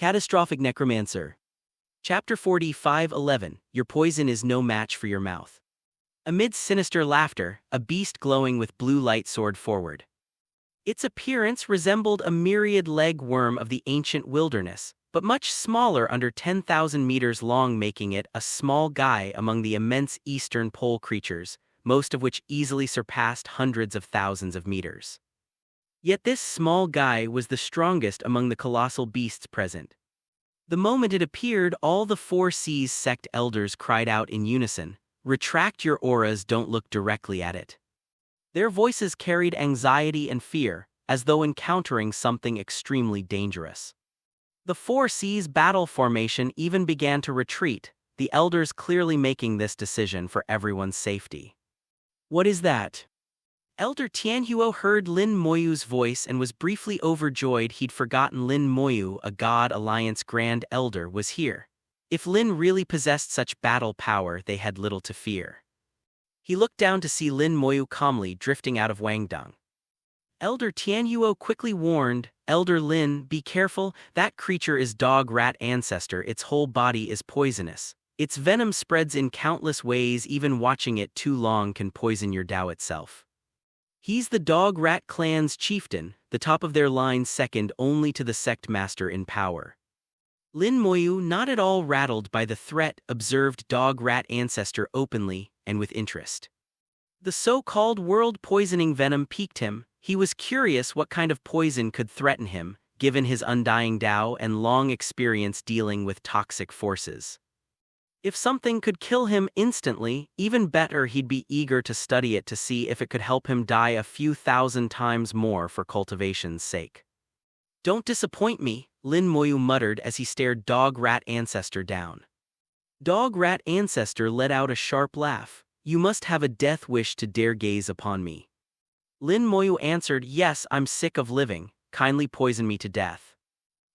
Catastrophic Necromancer. Chapter 45:11. Your poison is no match for your mouth. Amidst sinister laughter, a beast glowing with blue light soared forward. Its appearance resembled a myriad-leg worm of the ancient wilderness, but much smaller, under 10,000 meters long, making it a small guy among the immense eastern pole creatures, most of which easily surpassed hundreds of thousands of meters. Yet this small guy was the strongest among the colossal beasts present. The moment it appeared, all the Four Seas sect elders cried out in unison, "Retract your auras, don't look directly at it." Their voices carried anxiety and fear, as though encountering something extremely dangerous. The Four Seas battle formation even began to retreat, the elders clearly making this decision for everyone's safety. "What is that?" Elder Tianhuo heard Lin Moyu's voice and was briefly overjoyed. He'd forgotten Lin Moyu, a God Alliance Grand Elder, was here. If Lin really possessed such battle power, they had little to fear. He looked down to see Lin Moyu calmly drifting out of Wangdong. Elder Tianhuo quickly warned, "Elder Lin, be careful, that creature is dog-rat ancestor, its whole body is poisonous. Its venom spreads in countless ways, even watching it too long can poison your Dao itself. He's the Dog-Rat clan's chieftain, the top of their line, second only to the sect master in power." Lin Moyu, not at all rattled by the threat, observed Dog-Rat ancestor openly and with interest. The so-called world-poisoning venom piqued him. He was curious what kind of poison could threaten him, given his undying Dao and long experience dealing with toxic forces. If something could kill him instantly, even better, he'd be eager to study it to see if it could help him die a few thousand times more for cultivation's sake. "Don't disappoint me," Lin Moyu muttered as he stared Dog-Rat ancestor down. Dog-Rat ancestor let out a sharp laugh. "You must have a death wish to dare gaze upon me." Lin Moyu answered, "Yes, I'm sick of living, kindly poison me to death."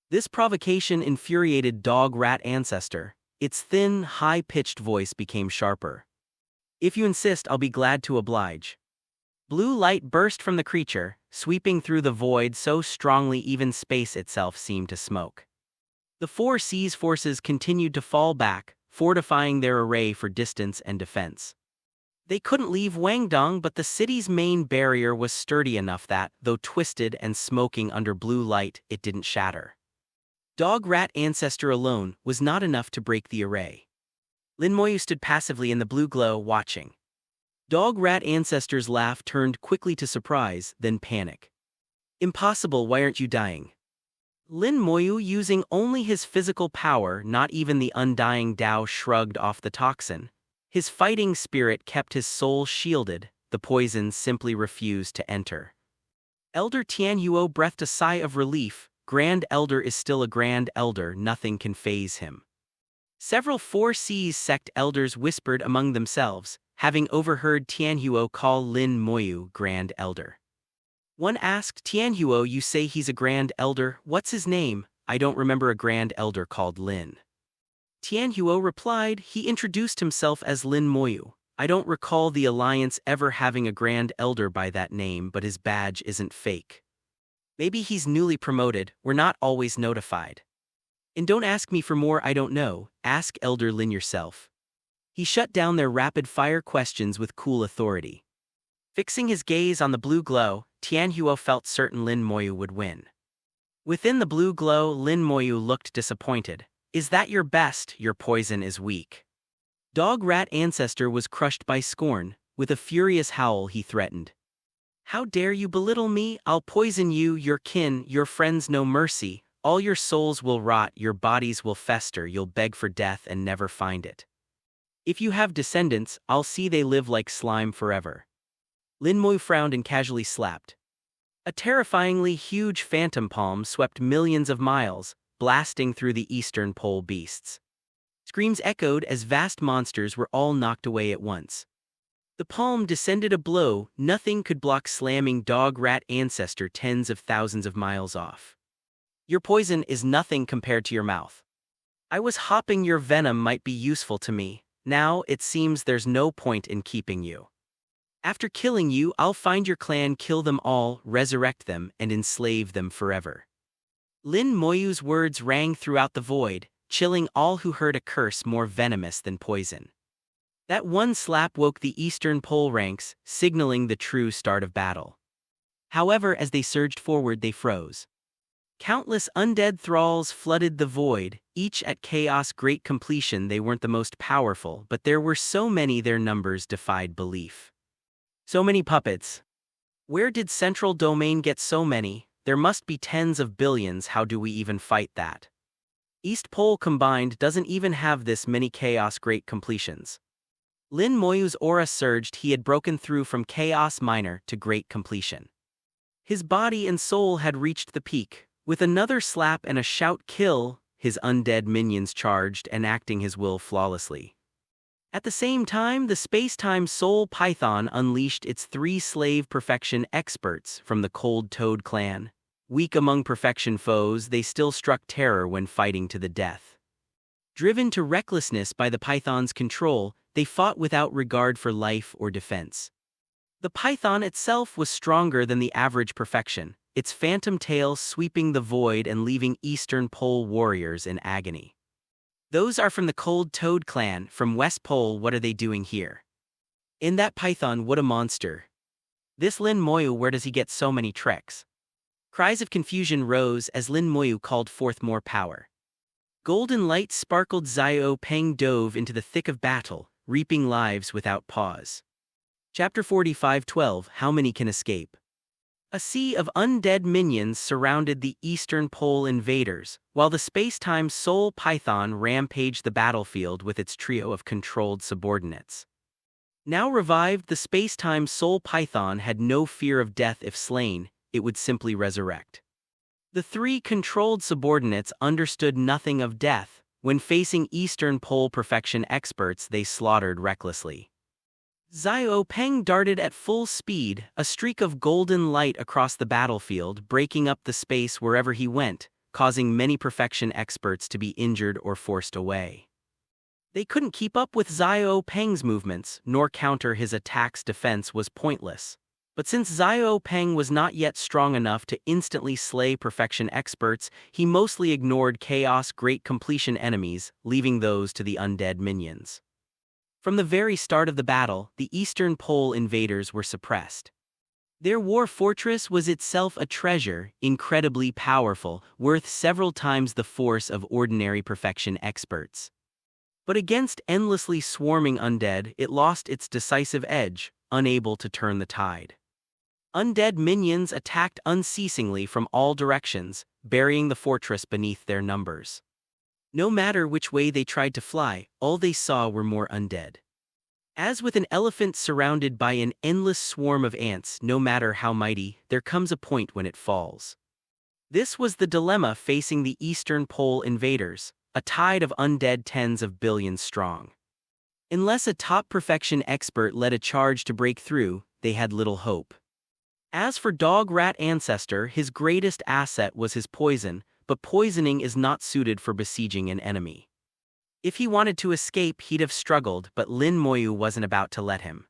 This provocation infuriated Dog-Rat ancestor. Its thin, high-pitched voice became sharper. "If you insist, I'll be glad to oblige." Blue light burst from the creature, sweeping through the void so strongly even space itself seemed to smoke. The Four Seas forces continued to fall back, fortifying their array for distance and defense. They couldn't leave Wangdong, but the city's main barrier was sturdy enough that, though twisted and smoking under blue light, it didn't shatter. Dog-Rat ancestor alone was not enough to break the array. Lin Moyu stood passively in the blue glow, watching. Dog-Rat ancestor's laugh turned quickly to surprise, then panic. "Impossible, why aren't you dying?" Lin Moyu, using only his physical power, not even the undying Dao, shrugged off the toxin. His fighting spirit kept his soul shielded, the poison simply refused to enter. Elder Tianhuo breathed a sigh of relief. Grand Elder is still a Grand Elder, nothing can faze him. Several Four Seas sect elders whispered among themselves, having overheard Tianhuo call Lin Moyu Grand Elder. One asked, "Tianhuo, you say he's a Grand Elder, what's his name?" "I don't remember a Grand Elder called Lin." Tianhuo replied. He introduced himself as Lin Moyu. "I don't recall the Alliance ever having a Grand Elder by that name, but his badge isn't fake. Maybe he's newly promoted, we're not always notified. And don't ask me for more I don't know, ask Elder Lin yourself." He shut down their rapid-fire questions with cool authority. Fixing his gaze on the blue glow, Tianhuo felt certain Lin Moyu would win. Within the blue glow, Lin Moyu looked disappointed. "Is that your best? Your poison is weak." Dog-Rat ancestor was crushed by scorn. With a furious howl, he threatened. "How dare you belittle me? I'll poison you, your kin, your friends, no mercy. All your souls will rot, your bodies will fester, you'll beg for death and never find it. If you have descendants, I'll see they live like slime forever." Lin Moyu frowned and casually slapped. A terrifyingly huge phantom palm swept millions of miles, blasting through the eastern pole beasts. Screams echoed as vast monsters were all knocked away at once. The palm descended a blow, nothing could block slamming Dog-Rat ancestor tens of thousands of miles off. "Your poison is nothing compared to your mouth. I was hoping your venom might be useful to me, now it seems there's no point in keeping you. After killing you, I'll find your clan, kill them all, resurrect them, and enslave them forever." Lin Moyu's words rang throughout the void, chilling all who heard a curse more venomous than poison. That one slap woke the Eastern Pole ranks, signaling the true start of battle. However, as they surged forward, they froze. Countless undead thralls flooded the void, each at chaos great completion. They weren't the most powerful, but there were so many their numbers defied belief. So many puppets. Where did Central Domain get so many? There must be tens of billions. How do we even fight that? East Pole combined doesn't even have this many chaos great completions. Lin Moyu's aura surged. He had broken through from chaos minor to great completion. His body and soul had reached the peak. With another slap and a shout kill, his undead minions charged, enacting his will flawlessly. At the same time, the space-time soul python unleashed its 3 slave perfection experts from the Cold Toad clan. Weak among perfection foes, they still struck terror when fighting to the death. Driven to recklessness by the python's control, they fought without regard for life or defense. The python itself was stronger than the average perfection, its phantom tail sweeping the void and leaving Eastern Pole warriors in agony. Those are from the Cold Toad clan, from West Pole. What are they doing here? In that python, what a monster. This Lin Moyu, where does he get so many tricks? Cries of confusion rose as Lin Moyu called forth more power. Golden light sparkled. Xiao Peng dove into the thick of battle, reaping lives without pause. Chapter 45:12 How many can escape? A sea of undead minions surrounded the Eastern Pole invaders, while the space-time soul python rampaged the battlefield with its trio of controlled subordinates. Now revived, the space-time soul python had no fear of death. If slain, it would simply resurrect. The 3 controlled subordinates understood nothing of death. When facing Eastern Pole perfection experts, they slaughtered recklessly. Xiao Peng darted at full speed, a streak of golden light across the battlefield, breaking up the space wherever he went, causing many perfection experts to be injured or forced away. They couldn't keep up with Xiao Peng's movements, nor counter his attacks. Defense was pointless. But since Xiao Peng was not yet strong enough to instantly slay perfection experts, he mostly ignored chaos great completion enemies, leaving those to the undead minions. From the very start of the battle, the Eastern Pole invaders were suppressed. Their war fortress was itself a treasure, incredibly powerful, worth several times the force of ordinary perfection experts. But against endlessly swarming undead, it lost its decisive edge, unable to turn the tide. Undead minions attacked unceasingly from all directions, burying the fortress beneath their numbers. No matter which way they tried to fly, all they saw were more undead. As with an elephant surrounded by an endless swarm of ants, no matter how mighty, there comes a point when it falls. This was the dilemma facing the Eastern Pole invaders, a tide of undead tens of billions strong. Unless a top perfection expert led a charge to break through, they had little hope. As for Dog Rat Ancestor, his greatest asset was his poison, but poisoning is not suited for besieging an enemy. If he wanted to escape, he'd have struggled, but Lin Moyu wasn't about to let him.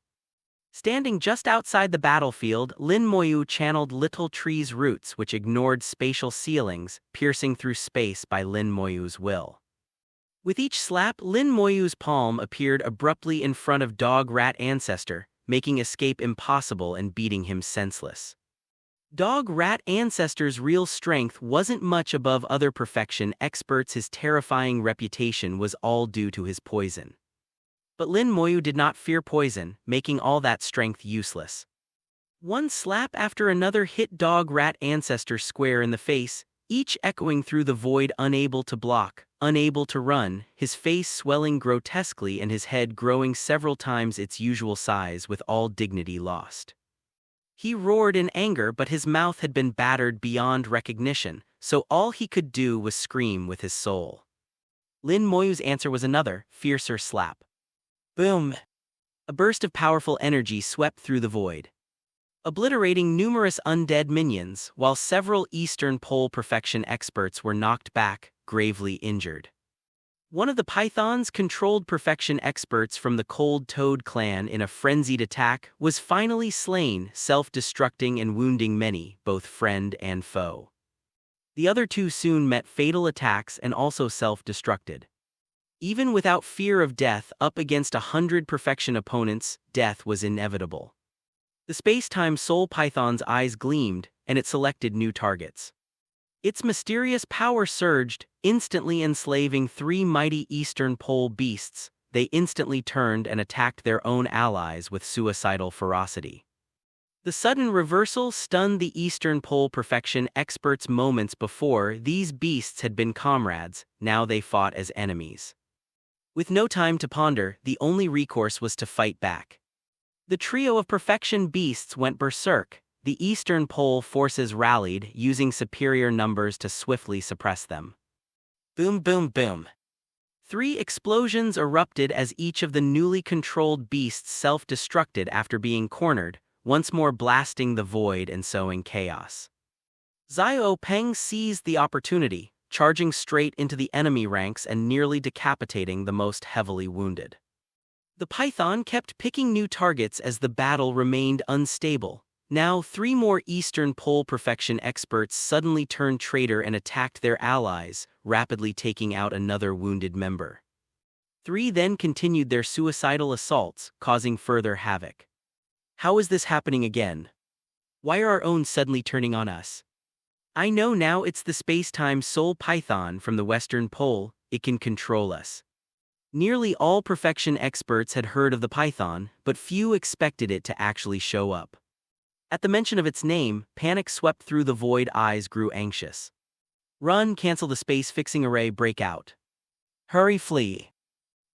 Standing just outside the battlefield, Lin Moyu channeled Little Tree's roots, which ignored spatial ceilings, piercing through space by Lin Moyu's will. With each slap, Lin Moyu's palm appeared abruptly in front of Dog Rat Ancestor, making escape impossible and beating him senseless. Dog Rat Ancestor's real strength wasn't much above other perfection experts. His terrifying reputation was all due to his poison. But Lin Moyu did not fear poison, making all that strength useless. One slap after another hit Dog Rat Ancestor square in the face, each echoing through the void. Unable to block, unable to run, his face swelling grotesquely and his head growing several times its usual size with all dignity lost. He roared in anger, but his mouth had been battered beyond recognition, so all he could do was scream with his soul. Lin Moyu's answer was another, fiercer slap. Boom! A burst of powerful energy swept through the void, obliterating numerous undead minions, while several Eastern Pole perfection experts were knocked back, gravely injured. One of the Python's controlled perfection experts from the Cold Toad clan in a frenzied attack was finally slain, self-destructing and wounding many, both friend and foe. The other two soon met fatal attacks and also self-destructed. Even without fear of death up against 100 perfection opponents, death was inevitable. The space-time soul python's eyes gleamed, and it selected new targets. Its mysterious power surged, instantly enslaving three mighty Eastern Pole beasts. They instantly turned and attacked their own allies with suicidal ferocity. The sudden reversal stunned the Eastern Pole perfection experts. Moments before, these beasts had been comrades, now they fought as enemies. With no time to ponder, the only recourse was to fight back. The trio of perfection beasts went berserk. The Eastern Pole forces rallied, using superior numbers to swiftly suppress them. Boom, boom, boom. 3 explosions erupted as each of the newly controlled beasts self-destructed after being cornered, once more blasting the void and sowing chaos. Xiao Peng seized the opportunity, charging straight into the enemy ranks and nearly decapitating the most heavily wounded. The python kept picking new targets as the battle remained unstable. Now 3 more Eastern Pole perfection experts suddenly turned traitor and attacked their allies, rapidly taking out another wounded member. 3 then continued their suicidal assaults, causing further havoc. How is this happening again? Why are our own suddenly turning on us? I know now, it's the space-time soul python from the Western Pole. It can control us. Nearly all perfection experts had heard of the python, but few expected it to actually show up. At the mention of its name, panic swept through the void. Eyes grew anxious. Run, cancel the space-fixing array, break out. Hurry, flee.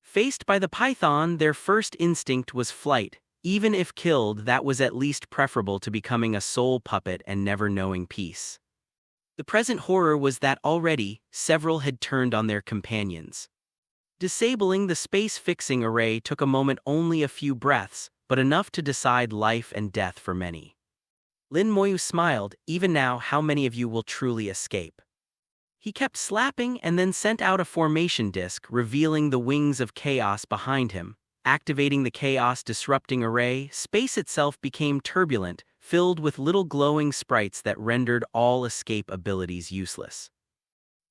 Faced by the python, their first instinct was flight. Even if killed, that was at least preferable to becoming a soul puppet and never knowing peace. The present horror was that already, several had turned on their companions. Disabling the space-fixing array took a moment, only a few breaths, but enough to decide life and death for many. Lin Moyu smiled. Even now, how many of you will truly escape? He kept slapping and then sent out a formation disk, revealing the wings of chaos behind him. Activating the chaos-disrupting array, space itself became turbulent, filled with little glowing sprites that rendered all escape abilities useless.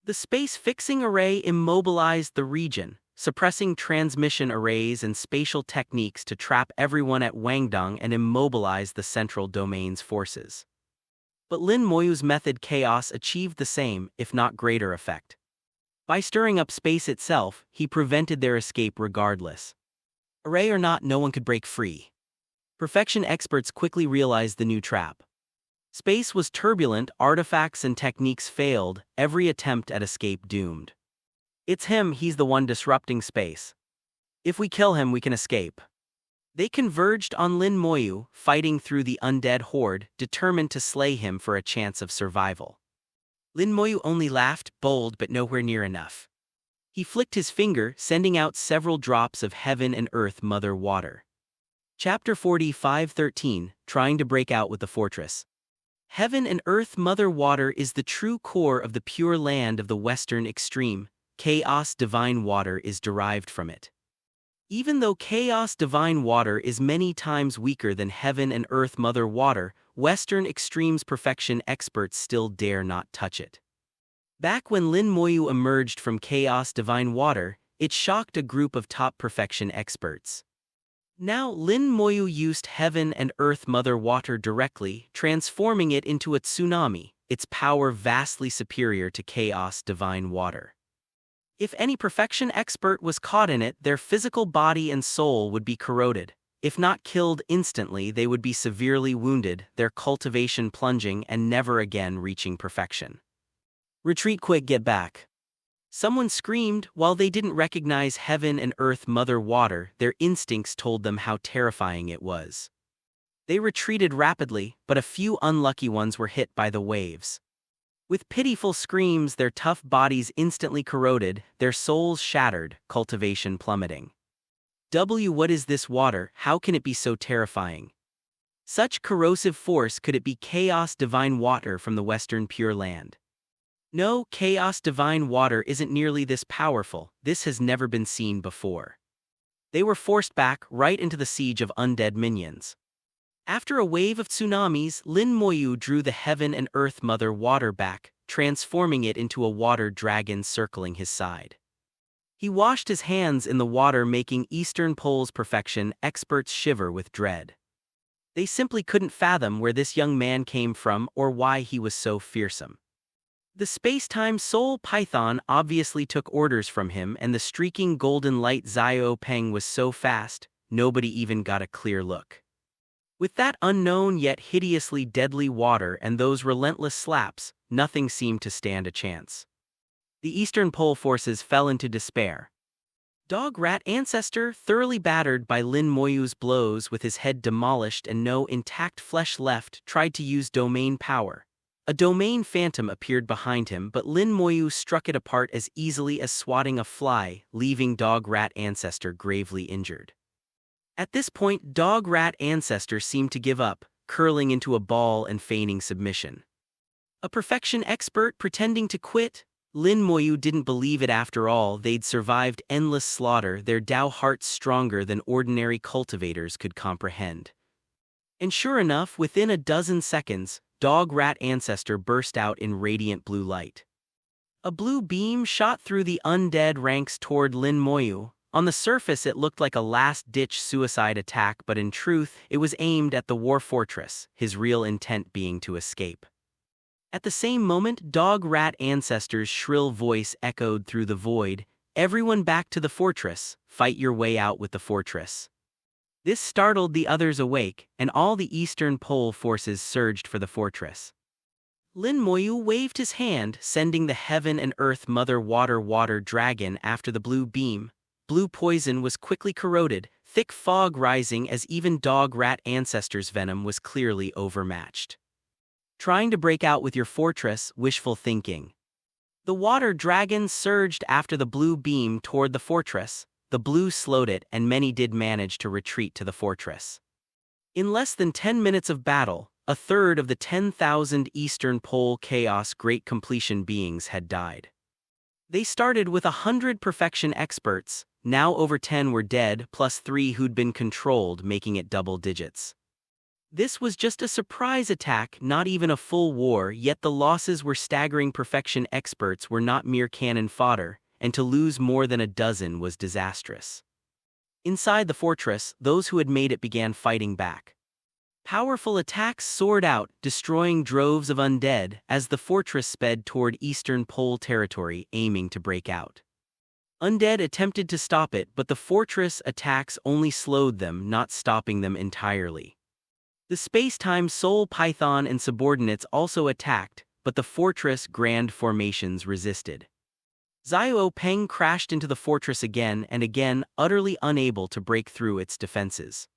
The space-fixing array immobilized the region, suppressing transmission arrays and spatial techniques to trap everyone at Wangdong and immobilize the central domain's forces. But Lin Moyu's method chaos achieved the same, if not greater effect. By stirring up space itself, he prevented their escape regardless. Array or not, no one could break free. Perfection experts quickly realized the new trap. Space was turbulent, artifacts and techniques failed, every attempt at escape doomed. It's him, he's the one disrupting space. If we kill him, we can escape. They converged on Lin Moyu, fighting through the undead horde, determined to slay him for a chance of survival. Lin Moyu only laughed, bold but nowhere near enough. He flicked his finger, sending out several drops of heaven and earth mother water. Chapter 45:13, Trying to break out with the fortress. Heaven and earth mother water is the true core of the pure land of the western extreme. Chaos divine water is derived from it. Even though chaos divine water is many times weaker than heaven and earth mother water, western extremes perfection experts still dare not touch it. Back when Lin Moyu emerged from chaos divine water, it shocked a group of top perfection experts. Now Lin Moyu used heaven and earth mother water directly, transforming it into a tsunami, its power vastly superior to chaos divine water. If any perfection expert was caught in it, their physical body and soul would be corroded. If not killed instantly, they would be severely wounded, their cultivation plunging and never again reaching perfection. Retreat quick, get back. Someone screamed. While they didn't recognize heaven and earth mother water, their instincts told them how terrifying it was. They retreated rapidly, but a few unlucky ones were hit by the waves. With pitiful screams, their tough bodies instantly corroded, their souls shattered, cultivation plummeting. What is this water? How can it be so terrifying? Such corrosive force, could it be chaos divine water from the western pure land? No, chaos divine water isn't nearly this powerful. This has never been seen before. They were forced back, right into the siege of undead minions. After a wave of tsunamis, Lin Moyu drew the heaven and earth mother water back, transforming it into a water dragon circling his side. He washed his hands in the water, making Eastern Pole's perfection experts shiver with dread. They simply couldn't fathom where this young man came from or why he was so fearsome. The space-time soul python obviously took orders from him, and the streaking golden light Xiao Peng was so fast, nobody even got a clear look. With that unknown yet hideously deadly water and those relentless slaps, nothing seemed to stand a chance. The Eastern Pole forces fell into despair. Dog Rat Ancestor, thoroughly battered by Lin Moyu's blows with his head demolished and no intact flesh left, tried to use domain power. A domain phantom appeared behind him, but Lin Moyu struck it apart as easily as swatting a fly, leaving Dog Rat Ancestor gravely injured. At this point, Dog Rat Ancestor seemed to give up, curling into a ball and feigning submission. A perfection expert pretending to quit? Lin Moyu didn't believe it after all. They'd survived endless slaughter, their Dao hearts stronger than ordinary cultivators could comprehend. And sure enough, within a dozen seconds, Dog Rat Ancestor burst out in radiant blue light. A blue beam shot through the undead ranks toward Lin Moyu. On the surface it looked like a last-ditch suicide attack, but in truth it was aimed at the war fortress, his real intent being to escape. At the same moment, Dog Rat Ancestor's shrill voice echoed through the void, "Everyone back to the fortress, fight your way out with the fortress." This startled the others awake, and all the Eastern Pole forces surged for the fortress. Lin Moyu waved his hand, sending the Heaven and Earth Mother Water Dragon after the blue beam. Blue poison was quickly corroded, thick fog rising as even Dog Rat Ancestor's venom was clearly overmatched. Trying to break out with your fortress, wishful thinking. The water dragon surged after the blue beam toward the fortress. The blue slowed it, and many did manage to retreat to the fortress. In less than 10 minutes of battle, a third of the 10,000 Eastern Pole Chaos Great Completion beings had died. They started with 100 perfection experts, now over 10 were dead, plus 3 who'd been controlled, making it double digits. This was just a surprise attack, not even a full war, yet the losses were staggering. Perfection experts were not mere cannon fodder, and to lose more than a dozen was disastrous. Inside the fortress, those who had made it began fighting back. Powerful attacks soared out, destroying droves of undead as the fortress sped toward Eastern Pole territory, aiming to break out. Undead attempted to stop it, but the fortress attacks only slowed them, not stopping them entirely. The space-time soul python and subordinates also attacked, but the fortress grand formations resisted. Xiao Peng crashed into the fortress again and again, utterly unable to break through its defenses.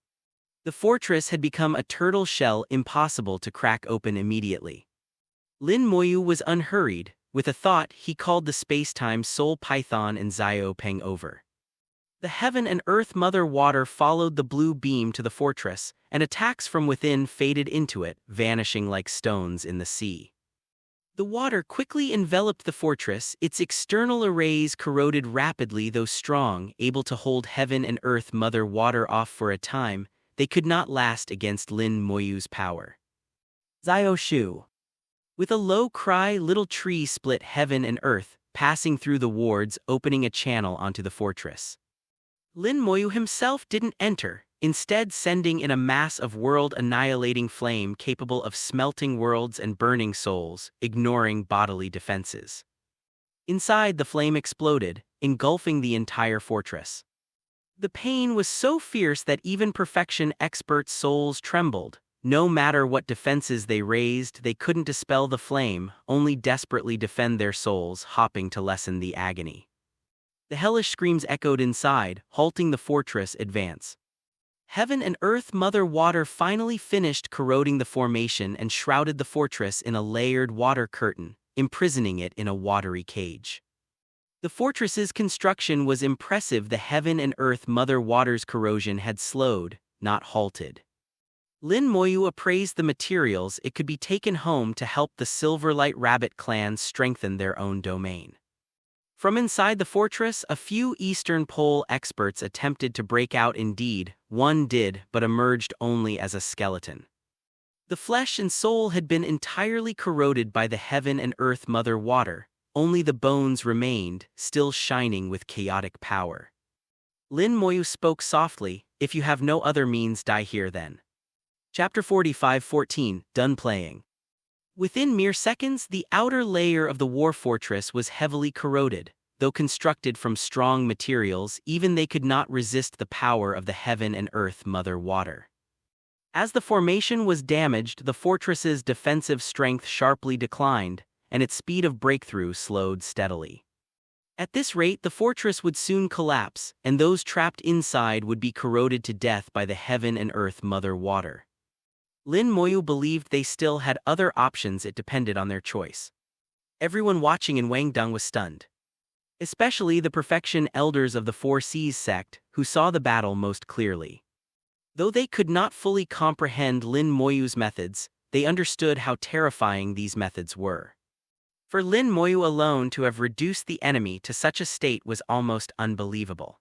The fortress had become a turtle shell, impossible to crack open immediately. Lin Moyu was unhurried. With a thought, he called the space-time soul python and Xiao Peng over. The Heaven and Earth Mother Water followed the blue beam to the fortress, and attacks from within faded into it, vanishing like stones in the sea. The water quickly enveloped the fortress, its external arrays corroded rapidly though strong, able to hold Heaven and Earth Mother Water off for a time. They could not last against Lin Moyu's power. Xiao Shu. With a low cry, little tree split Heaven and Earth, passing through the wards, opening a channel onto the fortress. Lin Moyu himself didn't enter, instead sending in a mass of world-annihilating flame capable of smelting worlds and burning souls, ignoring bodily defenses. Inside, the flame exploded, engulfing the entire fortress. The pain was so fierce that even perfection experts' souls trembled. No matter what defenses they raised, they couldn't dispel the flame, only desperately defend their souls, hopping to lessen the agony. The hellish screams echoed inside, halting the fortress advance. Heaven and Earth Mother Water finally finished corroding the formation and shrouded the fortress in a layered water curtain, imprisoning it in a watery cage. The fortress's construction was impressive. The Heaven and Earth Mother Water's corrosion had slowed, not halted. Lin Moyu appraised the materials. It could be taken home to help the Silverlight Rabbit clan strengthen their own domain. From inside the fortress, a few Eastern Pole experts attempted to break out. Indeed, one did, but emerged only as a skeleton. The flesh and soul had been entirely corroded by the heaven and earth mother water, only the bones remained, still shining with chaotic power. Lin Moyu spoke softly, "If you have no other means, die here then." Chapter 45:14, Done Playing. Within mere seconds, the outer layer of the war fortress was heavily corroded. Though constructed from strong materials, even they could not resist the power of the heaven and earth mother water. As the formation was damaged, the fortress's defensive strength sharply declined, and its speed of breakthrough slowed steadily. At this rate, the fortress would soon collapse, and those trapped inside would be corroded to death by the heaven and earth mother water. Lin Moyu believed they still had other options. It depended on their choice. Everyone watching in Wangdong was stunned. Especially the Perfection Elders of the Four Seas sect, who saw the battle most clearly. Though they could not fully comprehend Lin Moyu's methods, they understood how terrifying these methods were. For Lin Moyu alone to have reduced the enemy to such a state was almost unbelievable.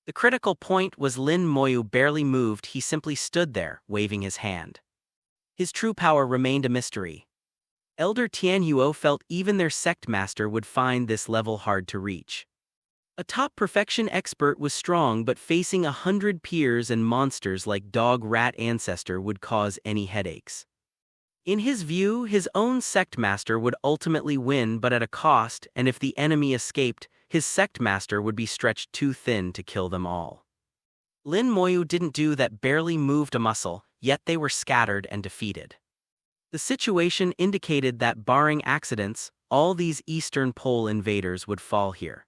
The critical point was Lin Moyu barely moved. He simply stood there, waving his hand. His true power remained a mystery. Elder Tianhuo felt even their sect master would find this level hard to reach. A top perfection expert was strong, but facing 100 peers and monsters like Dog Rat Ancestor would cause any headaches. In his view, his own sect master would ultimately win, but at a cost, and if the enemy escaped, his sect master would be stretched too thin to kill them all. Lin Moyu didn't do that, barely moved a muscle, yet they were scattered and defeated. The situation indicated that barring accidents, all these Eastern Pole invaders would fall here.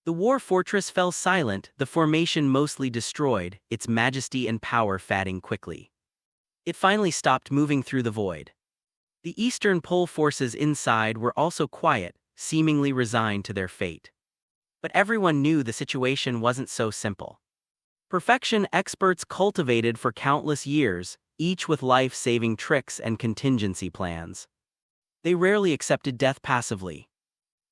The war fortress fell silent, the formation mostly destroyed, its majesty and power fading quickly. It finally stopped moving through the void. The Eastern Pole forces inside were also quiet, seemingly resigned to their fate. But everyone knew the situation wasn't so simple. Perfection experts cultivated for countless years, each with life-saving tricks and contingency plans. They rarely accepted death passively.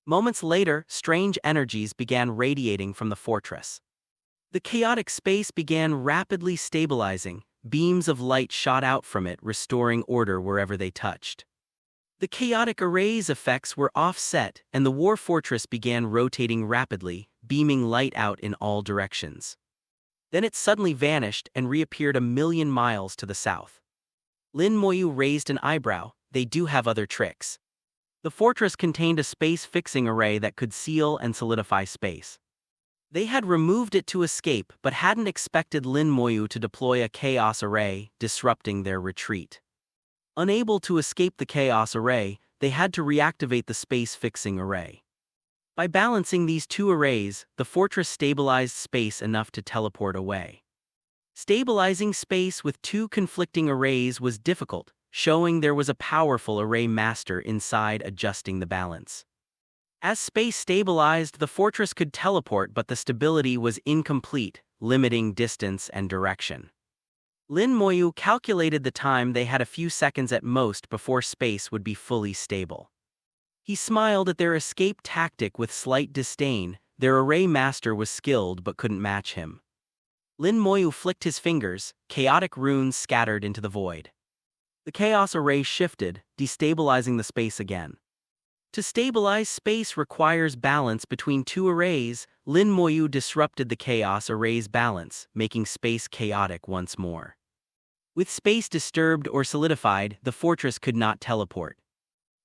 Moments later, strange energies began radiating from the fortress. The chaotic space began rapidly stabilizing, beams of light shot out from it, restoring order wherever they touched. The chaotic array's effects were offset, and the war fortress began rotating rapidly, beaming light out in all directions. Then it suddenly vanished and reappeared 1,000,000 miles to the south. Lin Moyu raised an eyebrow. They do have other tricks. The fortress contained a space-fixing array that could seal and solidify space. They had removed it to escape, but hadn't expected Lin Moyu to deploy a chaos array, disrupting their retreat. Unable to escape the chaos array, they had to reactivate the space-fixing array. By balancing these two arrays, the fortress stabilized space enough to teleport away. Stabilizing space with two conflicting arrays was difficult, showing there was a powerful array master inside adjusting the balance. As space stabilized, the fortress could teleport, but the stability was incomplete, limiting distance and direction. Lin Moyu calculated the time. They had a few seconds at most before space would be fully stable. He smiled at their escape tactic with slight disdain. Their array master was skilled but couldn't match him. Lin Moyu flicked his fingers, chaotic runes scattered into the void. The chaos array shifted, destabilizing the space again. To stabilize space requires balance between two arrays. Lin Moyu disrupted the chaos array's balance, making space chaotic once more. With space disturbed or solidified, the fortress could not teleport.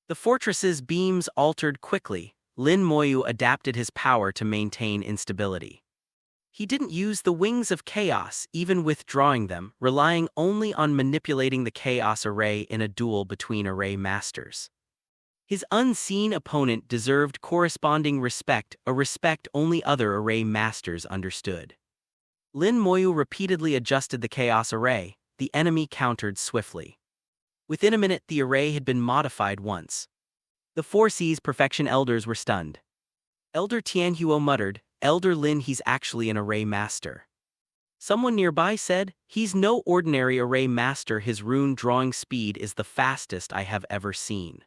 The fortress's beams altered quickly. Lin Moyu adapted his power to maintain instability. He didn't use the wings of chaos, even withdrawing them, relying only on manipulating the chaos array in a duel between array masters. His unseen opponent deserved corresponding respect, a respect only other array masters understood. Lin Moyu repeatedly adjusted the chaos array. The enemy countered swiftly. Within a minute, the array had been modified once. The Four Seas Perfection Elders were stunned. Elder Tianhuo muttered, "Elder Lin, he's actually an array master." Someone nearby said, "He's no ordinary array master. His rune drawing speed is the fastest I have ever seen."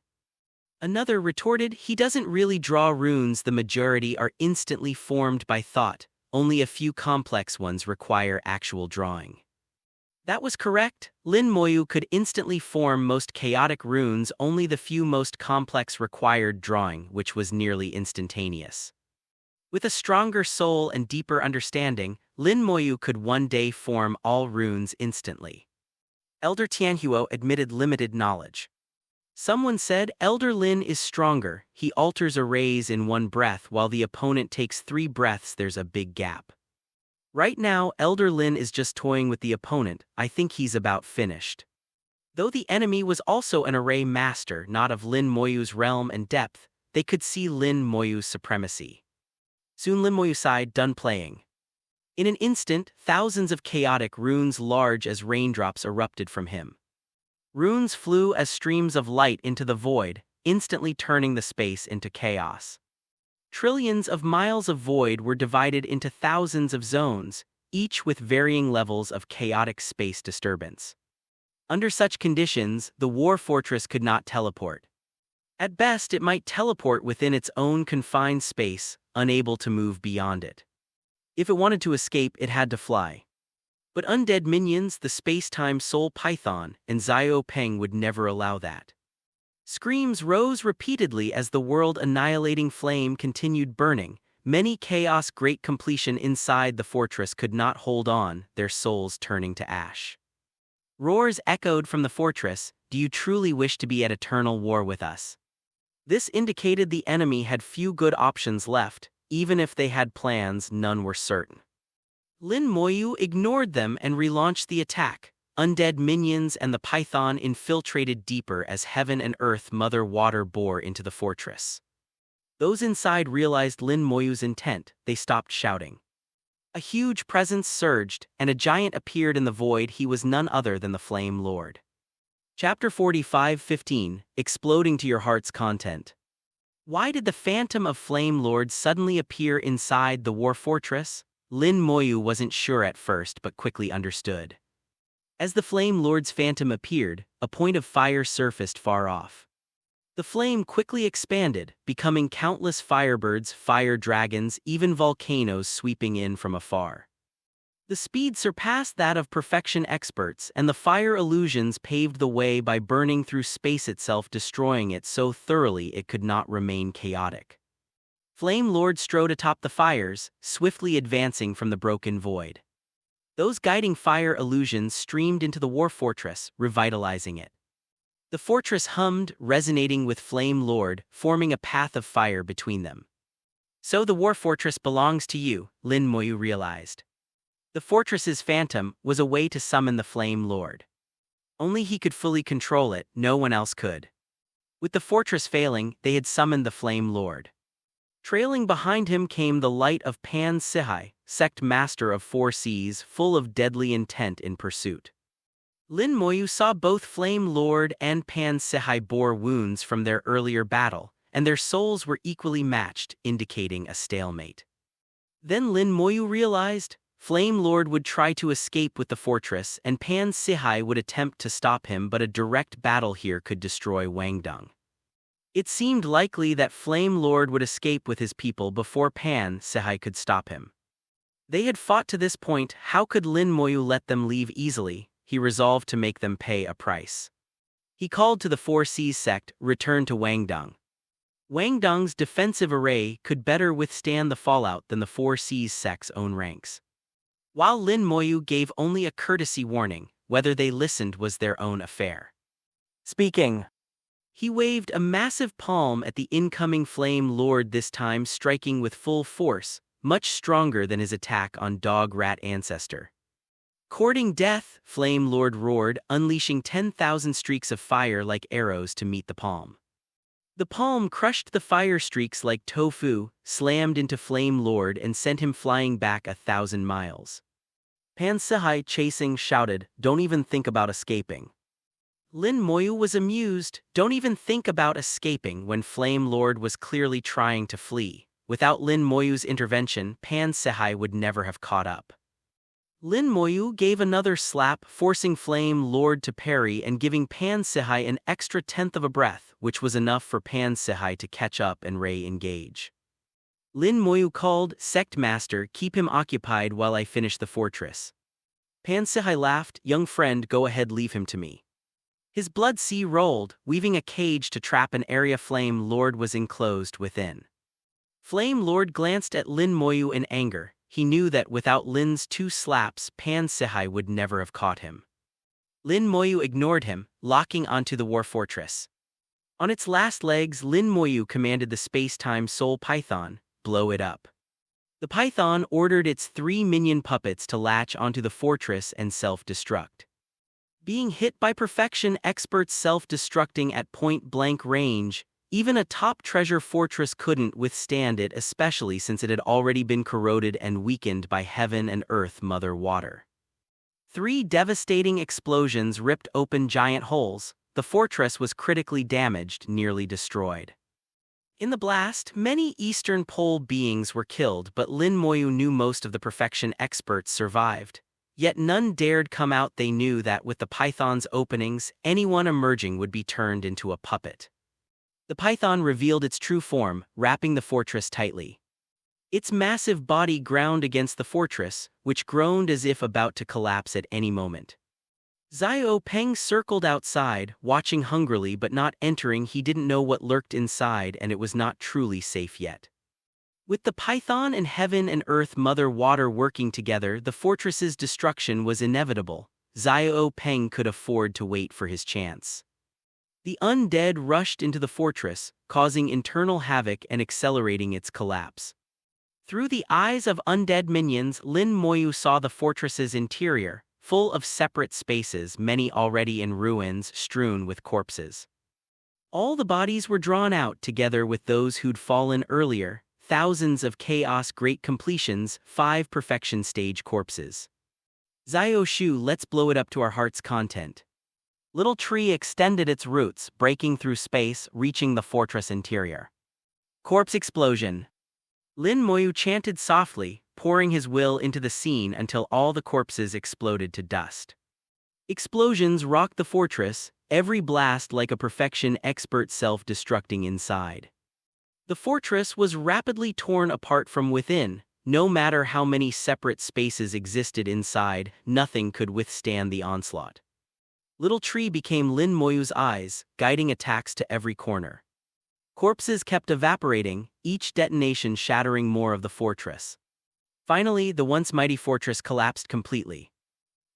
Another retorted, "He doesn't really draw runes. The majority are instantly formed by thought. Only a few complex ones require actual drawing." That was correct. Lin Moyu could instantly form most chaotic runes, only the few most complex required drawing, which was nearly instantaneous. With a stronger soul and deeper understanding, Lin Moyu could one day form all runes instantly. Elder Tianhuo admitted limited knowledge. Someone said, Elder Lin is stronger, he alters arrays in one breath while the opponent takes 3 breaths. There's a big gap. Right now, Elder Lin is just toying with the opponent. I think he's about finished. Though the enemy was also an array master, not of Lin Moyu's realm and depth, they could see Lin Moyu's supremacy. Soon Lin Moyu sighed, done playing. In an instant, thousands of chaotic runes large as raindrops erupted from him. Runes flew as streams of light into the void, instantly turning the space into chaos. Trillions of miles of void were divided into thousands of zones, each with varying levels of chaotic space disturbance. Under such conditions, the war fortress could not teleport. At best, it might teleport within its own confined space, unable to move beyond it. If it wanted to escape, it had to fly. But undead minions, the space-time soul python, and Xiao Peng would never allow that. Screams rose repeatedly as the world-annihilating flame continued burning. Many chaos great completion inside the fortress could not hold on, their souls turning to ash. Roars echoed from the fortress, do you truly wish to be at eternal war with us? This indicated the enemy had few good options left, even if they had plans, none were certain. Lin Moyu ignored them and relaunched the attack. Undead minions and the python infiltrated deeper as heaven and earth mother water bore into the fortress. Those inside realized Lin Moyu's intent, they stopped shouting. A huge presence surged, and a giant appeared in the void. He was none other than the Flame Lord. Chapter 45:15, Exploding to Your Heart's Content. Why did the Phantom of Flame Lord suddenly appear inside the war fortress? Lin Moyu wasn't sure at first but quickly understood. As the Flame Lord's phantom appeared, a point of fire surfaced far off. The flame quickly expanded, becoming countless firebirds, fire dragons, even volcanoes sweeping in from afar. The speed surpassed that of perfection experts, and the fire illusions paved the way by burning through space itself, destroying it so thoroughly it could not remain chaotic. Flame Lord strode atop the fires, swiftly advancing from the broken void. Those guiding fire illusions streamed into the war fortress, revitalizing it. The fortress hummed, resonating with Flame Lord, forming a path of fire between them. So the war fortress belongs to you, Lin Moyu realized. The fortress's phantom was a way to summon the Flame Lord. Only he could fully control it, no one else could. With the fortress failing, they had summoned the Flame Lord. Trailing behind him came the light of Pan Sihai, sect master of 4 seas, full of deadly intent in pursuit. Lin Moyu saw both Flame Lord and Pan Sihai bore wounds from their earlier battle, and their souls were equally matched, indicating a stalemate. Then Lin Moyu realized, Flame Lord would try to escape with the fortress, and Pan Sihai would attempt to stop him, but a direct battle here could destroy Wangdong. It seemed likely that Flame Lord would escape with his people before Pan Sihai could stop him. They had fought to this point, how could Lin Moyu let them leave easily? He resolved to make them pay a price. He called to the 4 Seas sect, return to Wangdong. Wangdong's defensive array could better withstand the fallout than the 4 Seas sect's own ranks. While Lin Moyu gave only a courtesy warning, whether they listened was their own affair. Speaking. He waved a massive palm at the incoming Flame Lord, this time striking with full force, much stronger than his attack on Dog Rat Ancestor. Courting death, Flame Lord roared, unleashing 10,000 streaks of fire like arrows to meet the palm. The palm crushed the fire streaks like tofu, slammed into Flame Lord and sent him flying back 1,000 miles. Pan Sihai, chasing, shouted, don't even think about escaping. Lin Moyu was amused, don't even think about escaping, when Flame Lord was clearly trying to flee. Without Lin Moyu's intervention, Pan Sihai would never have caught up. Lin Moyu gave another slap, forcing Flame Lord to parry and giving Pan Sihai an extra tenth of a breath, which was enough for Pan Sihai to catch up and re-engage. Lin Moyu called, Sect Master, keep him occupied while I finish the fortress. Pan Sihai laughed, "Young friend, go ahead, leave him to me." His blood sea rolled, weaving a cage to trap an area. Flame Lord was enclosed within. Flame Lord glanced at Lin Moyu in anger. He knew that without Lin's 2 slaps, Pan Sihai would never have caught him. Lin Moyu ignored him, locking onto the war fortress. On its last legs, Lin Moyu commanded the space-time soul python, blow it up. The python ordered its 3 minion puppets to latch onto the fortress and self-destruct. Being hit by perfection experts self-destructing at point-blank range, even a top treasure fortress couldn't withstand it, especially since it had already been corroded and weakened by heaven and earth mother water. 3 devastating explosions ripped open giant holes. The fortress was critically damaged, nearly destroyed. In the blast, many Eastern Pole beings were killed, but Lin Moyu knew most of the perfection experts survived. Yet none dared come out. They knew that with the python's openings, anyone emerging would be turned into a puppet. The python revealed its true form, wrapping the fortress tightly. Its massive body ground against the fortress, which groaned as if about to collapse at any moment. Xiao Peng circled outside, watching hungrily but not entering. He didn't know what lurked inside, and it was not truly safe yet. With the python and heaven and earth mother water working together, the fortress's destruction was inevitable. Xiao Peng could afford to wait for his chance. The undead rushed into the fortress, causing internal havoc and accelerating its collapse. Through the eyes of undead minions, Lin Moyu saw the fortress's interior, full of separate spaces, many already in ruins, strewn with corpses. All the bodies were drawn out together with those who'd fallen earlier, thousands of chaos great completions, 5 perfection stage corpses. Xiao Shu, let's blow it up to our heart's content. Little tree extended its roots, breaking through space, reaching the fortress interior. Corpse explosion. Lin Moyu chanted softly, pouring his will into the scene until all the corpses exploded to dust. Explosions rocked the fortress, every blast like a perfection expert self-destructing inside. The fortress was rapidly torn apart from within. No matter how many separate spaces existed inside, nothing could withstand the onslaught. Little tree became Lin Moyu's eyes, guiding attacks to every corner. Corpses kept evaporating, each detonation shattering more of the fortress. Finally, the once mighty fortress collapsed completely.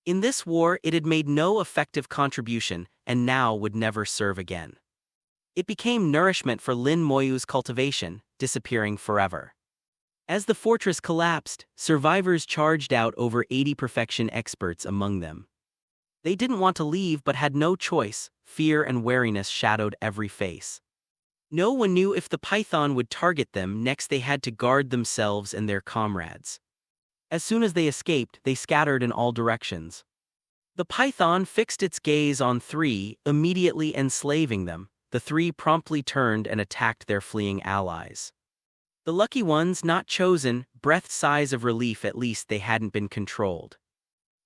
In this war, it had made no effective contribution, and now would never serve again. It became nourishment for Lin Moyu's cultivation, disappearing forever. As the fortress collapsed, survivors charged out, over 80 perfection experts among them. They didn't want to leave but had no choice. Fear and wariness shadowed every face. No one knew if the python would target them next. They had to guard themselves and their comrades. As soon as they escaped, they scattered in all directions. The python fixed its gaze on 3, immediately enslaving them. The 3 promptly turned and attacked their fleeing allies. The lucky ones not chosen breathed sighs of relief, at least they hadn't been controlled.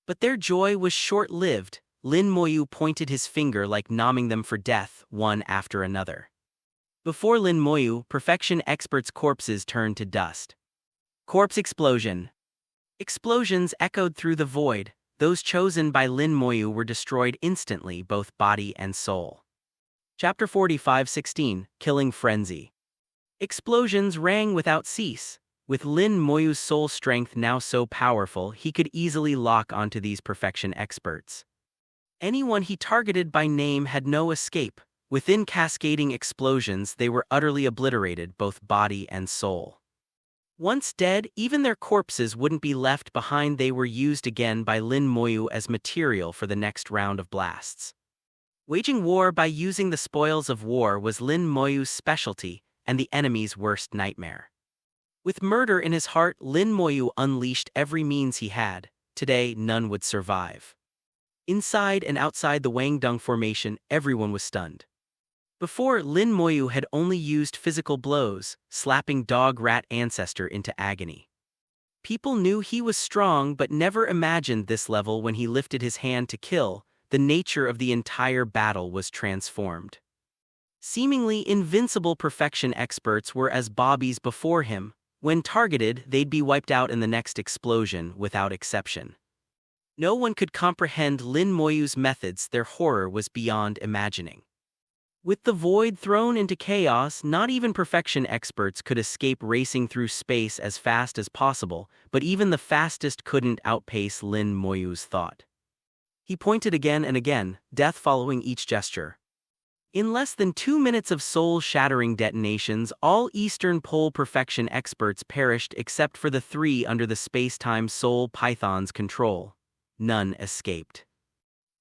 But their joy was short-lived. Lin Moyu pointed his finger like nomming them for death, one after another. Before Lin Moyu, perfection experts' corpses turned to dust. Corpse explosion. Explosions echoed through the void. Those chosen by Lin Moyu were destroyed instantly, both body and soul. Chapter 45:16, Killing Frenzy. Explosions rang without cease. With Lin Moyu's soul strength now so powerful, he could easily lock onto these perfection experts. Anyone he targeted by name had no escape. Within cascading explosions, they were utterly obliterated, both body and soul. Once dead, even their corpses wouldn't be left behind. They were used again by Lin Moyu as material for the next round of blasts. Waging war by using the spoils of war was Lin Moyu's specialty, and the enemy's worst nightmare. With murder in his heart, Lin Moyu unleashed every means he had. Today, none would survive. Inside and outside the Wangdong formation, everyone was stunned. Before, Lin Moyu had only used physical blows, slapping dog-rat ancestor into agony. People knew he was strong but never imagined this level. When he lifted his hand to kill, the nature of the entire battle was transformed. Seemingly invincible perfection experts were as bobbies before him. When targeted, they'd be wiped out in the next explosion, without exception. No one could comprehend Lin Moyu's methods, their horror was beyond imagining. With the void thrown into chaos, not even perfection experts could escape racing through space as fast as possible, but even the fastest couldn't outpace Lin Moyu's thought. He pointed again and again, death following each gesture. In less than 2 minutes of soul-shattering detonations, all Eastern Pole perfection experts perished except for the 3 under the space-time Soul Python's control. None escaped.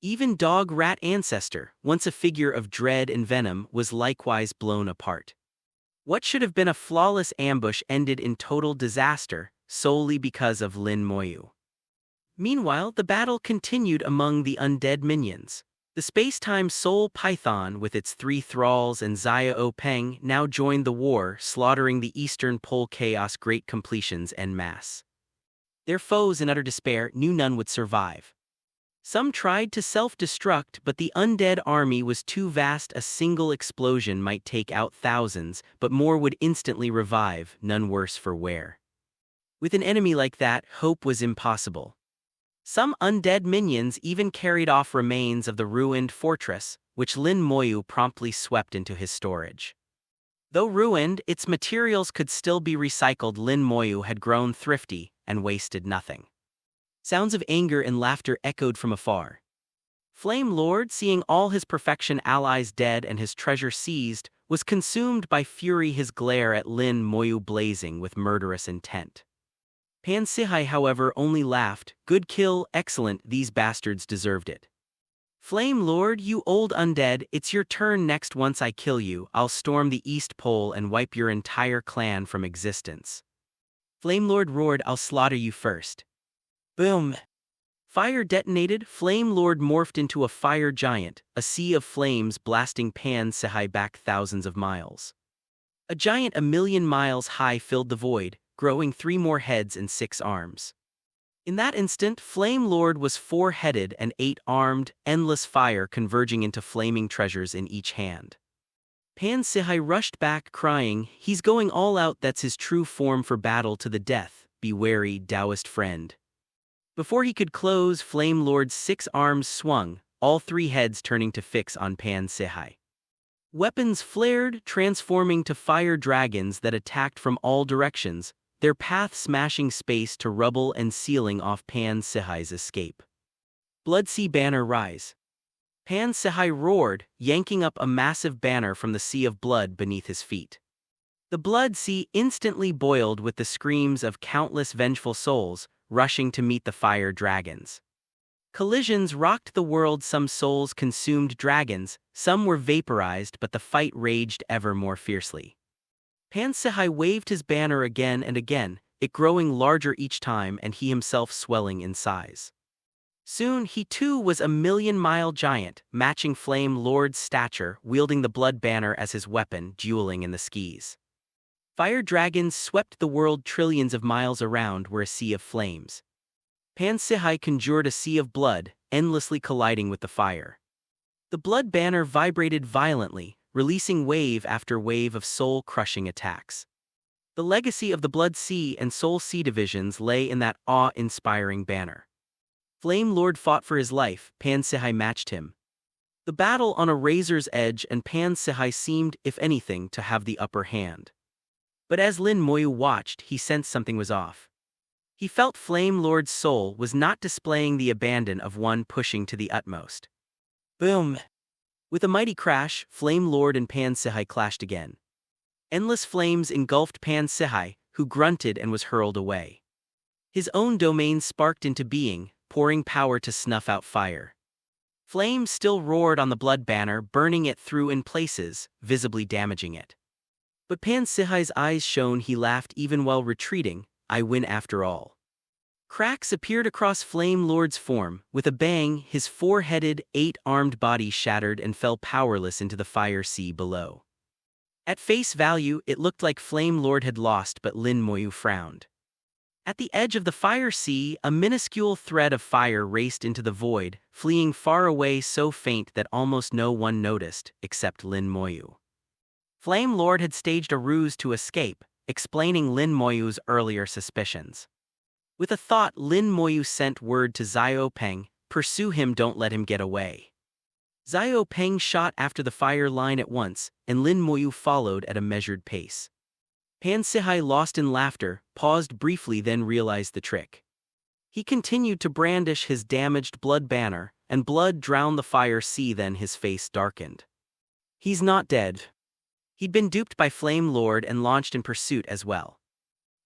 Even Dog Rat Ancestor, once a figure of dread and venom, was likewise blown apart. What should have been a flawless ambush ended in total disaster, solely because of Lin Moyu. Meanwhile, the battle continued among the undead minions. The space-time Soul Python with its 3 thralls and Xia O Peng now joined the war, slaughtering the Eastern Pole Chaos Great Completions en masse. Their foes in utter despair knew none would survive. Some tried to self-destruct, but the undead army was too vast. A single explosion might take out thousands, but more would instantly revive, none worse for wear. With an enemy like that, hope was impossible. Some undead minions even carried off remains of the ruined fortress, which Lin Moyu promptly swept into his storage. Though ruined, its materials could still be recycled. Lin Moyu had grown thrifty and wasted nothing. Sounds of anger and laughter echoed from afar. Flame Lord, seeing all his perfection allies dead and his treasure seized, was consumed by fury, his glare at Lin Moyu blazing with murderous intent. Pan Sihai, however, only laughed. Good kill, excellent, these bastards deserved it. Flame Lord, you old undead, it's your turn next. Once I kill you, I'll storm the East Pole and wipe your entire clan from existence. Flame Lord roared, I'll slaughter you first. Boom! Fire detonated. Flame Lord morphed into a fire giant, a sea of flames blasting Pan Sihai back thousands of miles. A giant 1,000,000 miles high filled the void, growing 3 more heads and 6 arms. In that instant, Flame Lord was 4-headed and 8-armed, endless fire converging into flaming treasures in each hand. Pan Sihai rushed back, crying, he's going all out, that's his true form for battle to the death, be wary, Taoist friend. Before he could close, Flame Lord's 6 arms swung, all 3 heads turning to fix on Pan Sihai. Weapons flared, transforming to fire dragons that attacked from all directions, their path smashing space to rubble and sealing off Pan Sihai's escape. Blood Sea Banner rise. Pan Sihai roared, yanking up a massive banner from the sea of blood beneath his feet. The blood sea instantly boiled with the screams of countless vengeful souls, rushing to meet the fire dragons. Collisions rocked the world, some souls consumed dragons, some were vaporized, but the fight raged ever more fiercely. Pan Sihai waved his banner again and again, it growing larger each time and he himself swelling in size. Soon he too was a 1,000,000-mile giant, matching Flame Lord's stature, wielding the blood banner as his weapon, dueling in the skies. Fire dragons swept the world trillions of miles around were a sea of flames. Pan Sihai conjured a sea of blood, endlessly colliding with the fire. The blood banner vibrated violently, releasing wave after wave of soul-crushing attacks. The legacy of the Blood Sea and Soul Sea divisions lay in that awe-inspiring banner. Flame Lord fought for his life, Pan Sihai matched him. The battle on a razor's edge, and Pan Sihai seemed, if anything, to have the upper hand. But as Lin Moyu watched, he sensed something was off. He felt Flame Lord's soul was not displaying the abandon of one pushing to the utmost. Boom! With a mighty crash, Flame Lord and Pan Sihai clashed again. Endless flames engulfed Pan Sihai, who grunted and was hurled away. His own domain sparked into being, pouring power to snuff out fire. Flames still roared on the blood banner, burning it through in places, visibly damaging it. But Pan Sihai's eyes shone, he laughed even while retreating, I win after all. Cracks appeared across Flame Lord's form, with a bang, his 4-headed, 8-armed body shattered and fell powerless into the fire sea below. At face value, it looked like Flame Lord had lost, but Lin Moyu frowned. At the edge of the fire sea, a minuscule thread of fire raced into the void, fleeing far away so faint that almost no one noticed, except Lin Moyu. Flame Lord had staged a ruse to escape, explaining Lin Moyu's earlier suspicions. With a thought, Lin Moyu sent word to Xiao Peng, "Pursue him, don't let him get away." Xiao Peng shot after the fire line at once, and Lin Moyu followed at a measured pace. Pan Sihai, lost in laughter, paused briefly, then realized the trick. He continued to brandish his damaged blood banner, and blood drowned the fire sea. Then his face darkened. He's not dead. He'd been duped by Flame Lord and launched in pursuit as well.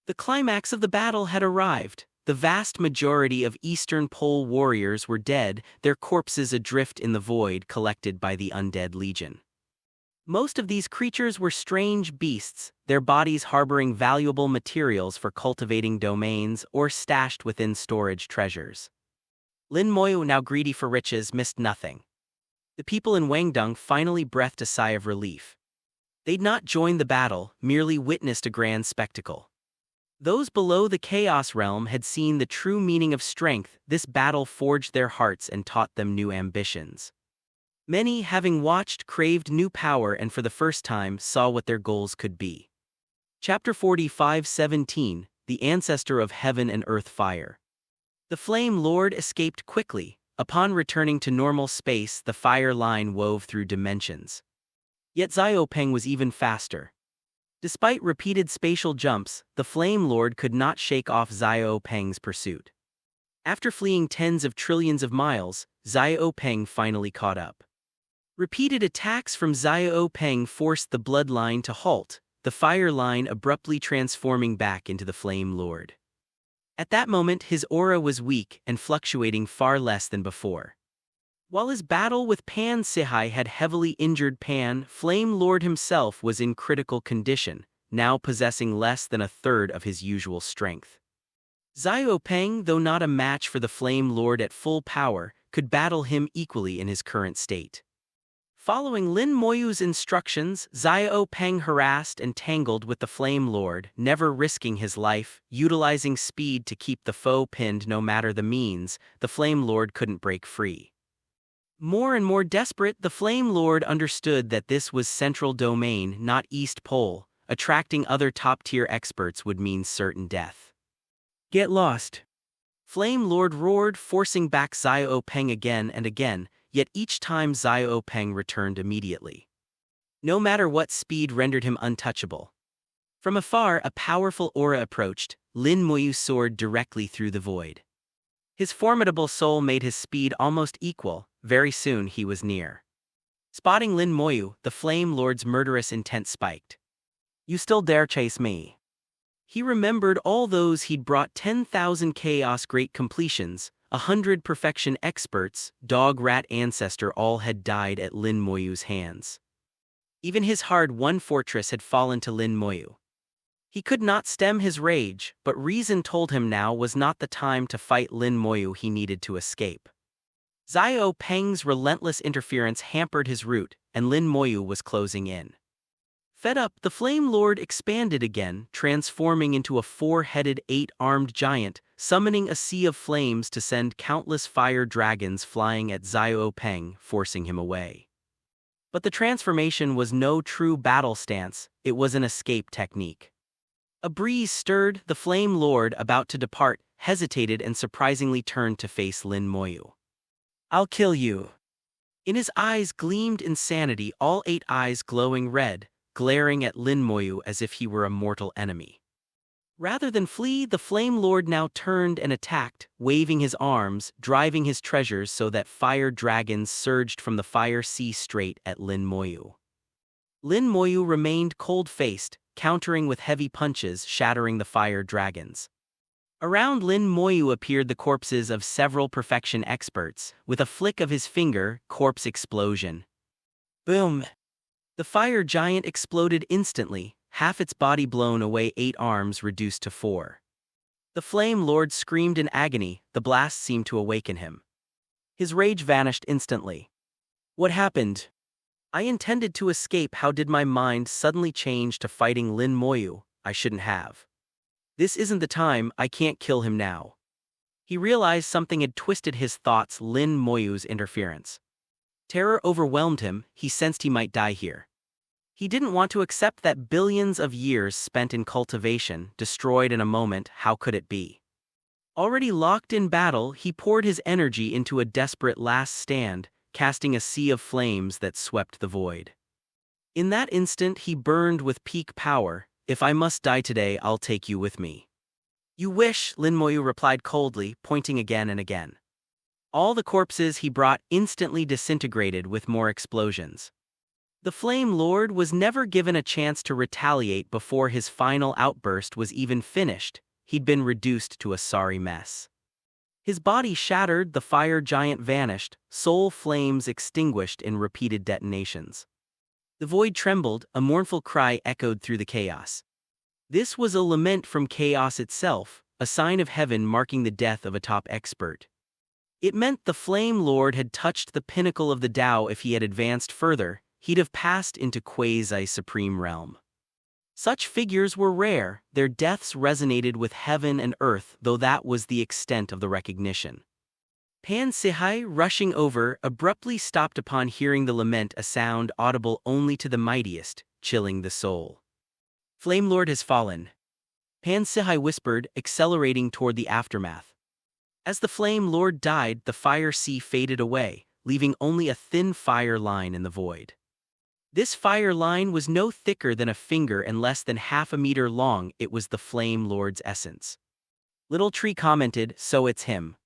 The climax of the battle had arrived. The vast majority of Eastern Pole warriors were dead, their corpses adrift in the void collected by the undead legion. Most of these creatures were strange beasts, their bodies harboring valuable materials for cultivating domains or stashed within storage treasures. Lin Moyu, now greedy for riches, missed nothing. The people in Wangdong finally breathed a sigh of relief. They'd not joined the battle, merely witnessed a grand spectacle. Those below the Chaos Realm had seen the true meaning of strength. This battle forged their hearts and taught them new ambitions. Many, having watched, craved new power and for the first time saw what their goals could be. Chapter 45:17, The Ancestor of Heaven and Earth Fire. The Flame Lord escaped quickly. Upon returning to normal space, the fire line wove through dimensions. Yet Xiao Peng was even faster. Despite repeated spatial jumps, the Flame Lord could not shake off Xiao Peng's pursuit. After fleeing tens of trillions of miles, Xiao Peng finally caught up. Repeated attacks from Xiao Peng forced the bloodline to halt, the fire line abruptly transforming back into the Flame Lord. At that moment, his aura was weak and fluctuating far less than before. While his battle with Pan Sihai had heavily injured Pan, Flame Lord himself was in critical condition, now possessing less than a third of his usual strength. Xiao Peng, though not a match for the Flame Lord at full power, could battle him equally in his current state. Following Lin Moyu's instructions, Xiao Peng harassed and tangled with the Flame Lord, never risking his life, utilizing speed to keep the foe pinned no matter the means. The Flame Lord couldn't break free. More and more desperate, the Flame Lord understood that this was Central Domain, not East Pole. Attracting other top-tier experts would mean certain death. Get lost! Flame Lord roared, forcing back Xiao Peng again and again, yet each time Xiao Peng returned immediately. No matter what, speed rendered him untouchable. From afar, a powerful aura approached. Lin Moyu soared directly through the void. His formidable soul made his speed almost equal. Very soon he was near. Spotting Lin Moyu, the Flame Lord's murderous intent spiked. "You still dare chase me?" He remembered all those he'd brought: 10,000 Chaos Great Completions, 100 Perfection Experts, Dog Rat Ancestor, all had died at Lin Moyu's hands. Even his hard-won fortress had fallen to Lin Moyu. He could not stem his rage, but reason told him now was not the time to fight Lin Moyu. He needed to escape. Xiao Peng's relentless interference hampered his route, and Lin Moyu was closing in. Fed up, the Flame Lord expanded again, transforming into a 4-headed, 8-armed giant, summoning a sea of flames to send countless fire dragons flying at Xiao Peng, forcing him away. But the transformation was no true battle stance, it was an escape technique. A breeze stirred. The Flame Lord, about to depart, hesitated and surprisingly turned to face Lin Moyu. "I'll kill you." In his eyes gleamed insanity, all 8 eyes glowing red, glaring at Lin Moyu as if he were a mortal enemy. Rather than flee, the Flame Lord now turned and attacked, waving his arms, driving his treasures so that fire dragons surged from the fire sea straight at Lin Moyu. Lin Moyu remained cold-faced, countering with heavy punches, shattering the fire dragons. Around Lin Moyu appeared the corpses of several Perfection Experts. With a flick of his finger, corpse explosion. Boom! The fire giant exploded instantly, half its body blown away, 8 arms reduced to 4. The Flame Lord screamed in agony. The blast seemed to awaken him. His rage vanished instantly. "What happened? I intended to escape. How did my mind suddenly change to fighting Lin Moyu? I shouldn't have. This isn't the time. I can't kill him now." He realized something had twisted his thoughts: Lin Moyu's interference. Terror overwhelmed him. He sensed he might die here. He didn't want to accept that billions of years spent in cultivation, destroyed in a moment. How could it be? Already locked in battle, he poured his energy into a desperate last stand, casting a sea of flames that swept the void. In that instant he burned with peak power. "If I must die today, I'll take you with me." "You wish," Lin Moyu replied coldly, pointing again and again. All the corpses he brought instantly disintegrated with more explosions. The Flame Lord was never given a chance to retaliate before his final outburst was even finished. He'd been reduced to a sorry mess. His body shattered, the fire giant vanished, soul flames extinguished in repeated detonations. The void trembled, a mournful cry echoed through the chaos. This was a lament from chaos itself, a sign of heaven marking the death of a top expert. It meant the Flame Lord had touched the pinnacle of the Tao. If he had advanced further, he'd have passed into quasi-supreme realm. Such figures were rare, their deaths resonated with heaven and earth, though that was the extent of the recognition. Pan Sihai, rushing over, abruptly stopped upon hearing the lament, a sound audible only to the mightiest, chilling the soul. "Flame Lord has fallen," Pan Sihai whispered, accelerating toward the aftermath. As the Flame Lord died, the fire sea faded away, leaving only a thin fire line in the void. This fire line was no thicker than a finger and less than half a meter long. It was the Flame Lord's essence. Little Tree commented, "So it's him."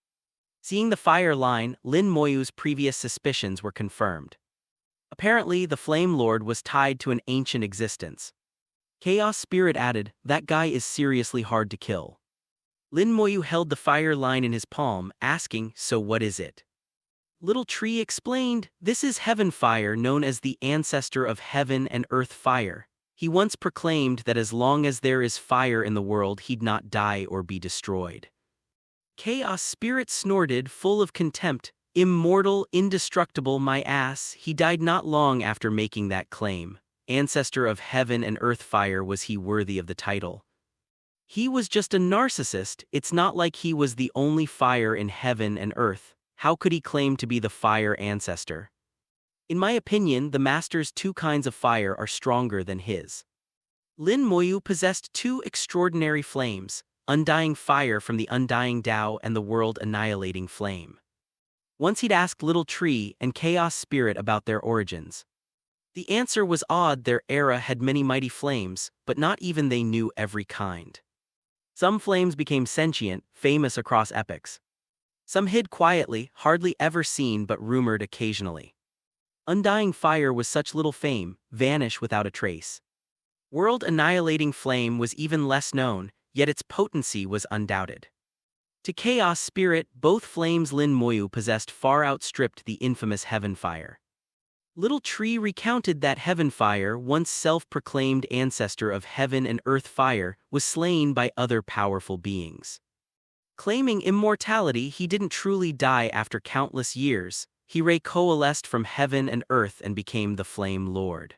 Seeing the fire line, Lin Moyu's previous suspicions were confirmed. Apparently, the Flame Lord was tied to an ancient existence. Chaos Spirit added, "That guy is seriously hard to kill." Lin Moyu held the fire line in his palm, asking, "So what is it?" Little Tree explained, "This is heaven fire, known as the ancestor of heaven and earth fire. He once proclaimed that as long as there is fire in the world, he'd not die or be destroyed." Chaos Spirit snorted, full of contempt, "Immortal, indestructible, my ass. He died not long after making that claim. Ancestor of heaven and earth fire, was he worthy of the title? He was just a narcissist. It's not like he was the only fire in heaven and earth. How could he claim to be the fire ancestor? In my opinion, the master's two kinds of fire are stronger than his." Lin Moyu possessed two extraordinary flames, undying fire from the undying Tao and the world-annihilating flame. Once he'd asked Little Tree and Chaos Spirit about their origins. The answer was odd. Their era had many mighty flames, but not even they knew every kind. Some flames became sentient, famous across epochs. Some hid quietly, hardly ever seen but rumored occasionally. Undying fire was such little fame, vanish without a trace. World-annihilating flame was even less known, yet its potency was undoubted. To Chaos Spirit, both flames Lin Moyu possessed far outstripped the infamous heaven fire. Little Tree recounted that heaven fire, once self-proclaimed ancestor of heaven and earth fire, was slain by other powerful beings. Claiming immortality, he didn't truly die. After countless years, he coalesced from heaven and earth and became the Flame Lord.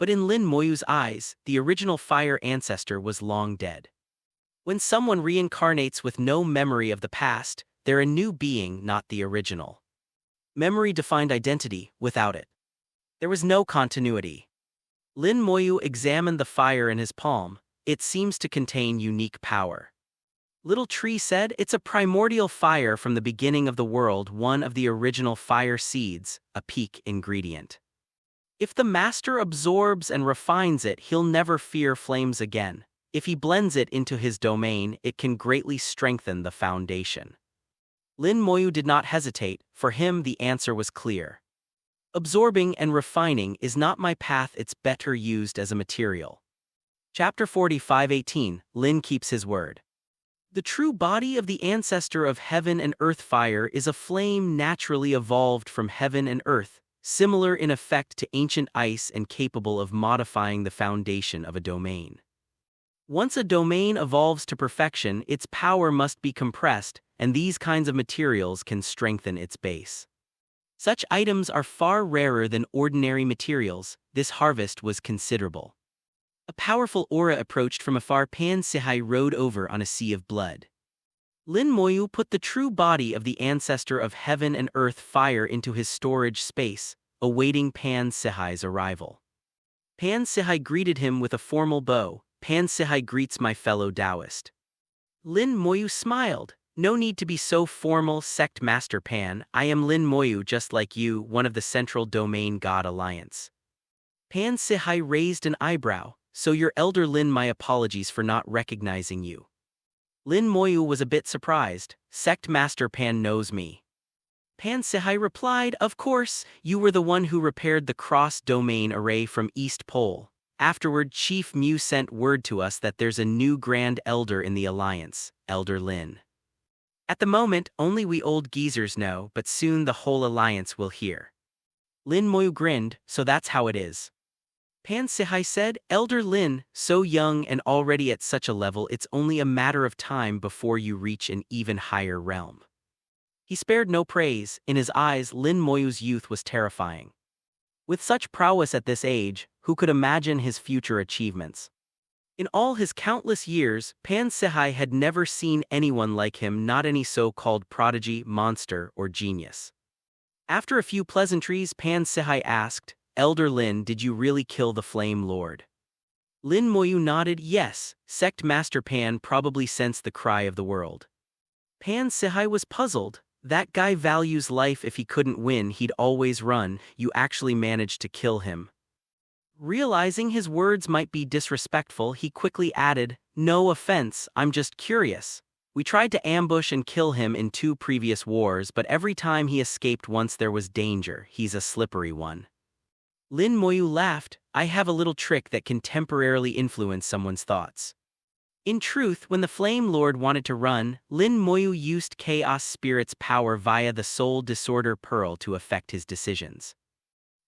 But in Lin Moyu's eyes, the original fire ancestor was long dead. When someone reincarnates with no memory of the past, they're a new being, not the original. Memory defined identity. Without it, there was no continuity. Lin Moyu examined the fire in his palm. It seems to contain unique power. Little Tree said, "It's a primordial fire from the beginning of the world, one of the original fire seeds, a peak ingredient. If the master absorbs and refines it, he'll never fear flames again. If he blends it into his domain, it can greatly strengthen the foundation." Lin Moyu did not hesitate. For him, the answer was clear. "Absorbing and refining is not my path, it's better used as a material." Chapter 45:18, Lin keeps his word. The true body of the ancestor of heaven and earth fire is a flame naturally evolved from heaven and earth, similar in effect to ancient ice and capable of modifying the foundation of a domain. Once a domain evolves to perfection, its power must be compressed, and these kinds of materials can strengthen its base. Such items are far rarer than ordinary materials. This harvest was considerable. A powerful aura approached from afar. Pan Sihai rode over on a sea of blood. Lin Moyu put the true body of the ancestor of heaven and earth fire into his storage space, awaiting Pan Sihai's arrival. Pan Sihai greeted him with a formal bow. "Pan Sihai greets my fellow Taoist." Lin Moyu smiled. No need to be so formal, Sect Master Pan. I am Lin Moyu, just like you, one of the Central Domain God Alliance. Pan Sihai raised an eyebrow. So your elder Lin, my apologies for not recognizing you. Lin Moyu was a bit surprised. Sect Master Pan knows me. Pan Sihai replied, of course, you were the one who repaired the cross-domain array from East Pole. Afterward, Chief Mu sent word to us that there's a new Grand Elder in the Alliance, Elder Lin. At the moment, only we old geezers know, but soon the whole Alliance will hear. Lin Moyu grinned, so that's how it is. Pan Sihai said, Elder Lin, so young and already at such a level, it's only a matter of time before you reach an even higher realm. He spared no praise. In his eyes, Lin Moyu's youth was terrifying. With such prowess at this age, who could imagine his future achievements? In all his countless years, Pan Sihai had never seen anyone like him, not any so-called prodigy, monster, or genius. After a few pleasantries, Pan Sihai asked, Elder Lin, did you really kill the Flame Lord? Lin Moyu nodded, yes. Sect Master Pan probably sensed the cry of the world. Pan Sihai was puzzled. That guy values life. If he couldn't win, he'd always run. You actually managed to kill him. Realizing his words might be disrespectful, he quickly added, no offense, I'm just curious. We tried to ambush and kill him in 2 previous wars, but every time he escaped once there was danger. He's a slippery one. Lin Moyu laughed. I have a little trick that can temporarily influence someone's thoughts. In truth, when the Flame Lord wanted to run, Lin Moyu used Chaos Spirit's power via the Soul Disorder Pearl to affect his decisions.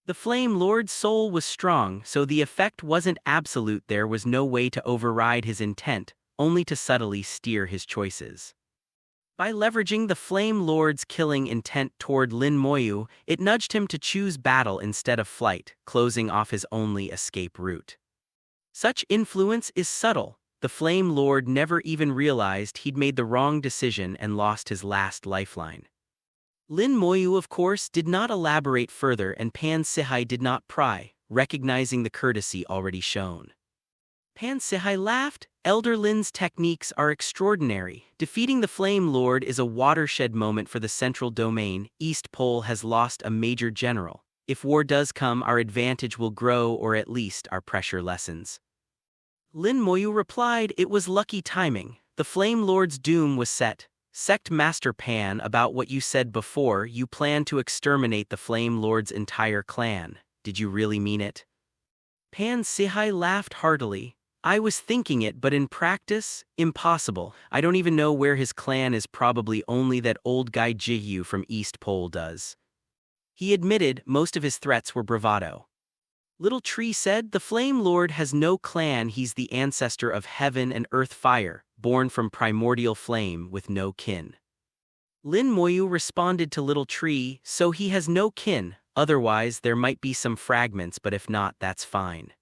The Flame Lord's soul was strong, so the effect wasn't absolute. There was no way to override his intent, only to subtly steer his choices. By leveraging the Flame Lord's killing intent toward Lin Moyu, it nudged him to choose battle instead of flight, closing off his only escape route. Such influence is subtle. The Flame Lord never even realized he'd made the wrong decision and lost his last lifeline. Lin Moyu, of course, did not elaborate further, and Pan Sihai did not pry, recognizing the courtesy already shown. Pan Sihai laughed. Elder Lin's techniques are extraordinary. Defeating the Flame Lord is a watershed moment for the Central Domain. East Pole has lost a major general. If war does come, our advantage will grow, or at least our pressure lessens. Lin Moyu replied, it was lucky timing. The Flame Lord's doom was set. Sect Master Pan, about what you said before, you plan to exterminate the Flame Lord's entire clan. Did you really mean it? Pan Sihai laughed heartily. I was thinking it, but in practice, impossible. I don't even know where his clan is. Probably only that old guy Jiyu from East Pole does. He admitted most of his threats were bravado. Little Tree said, the Flame Lord has no clan. He's the ancestor of heaven and earth fire, born from primordial flame with no kin. Lin Moyu responded to Little Tree, so he has no kin, otherwise there might be some fragments, but if not, that's fine.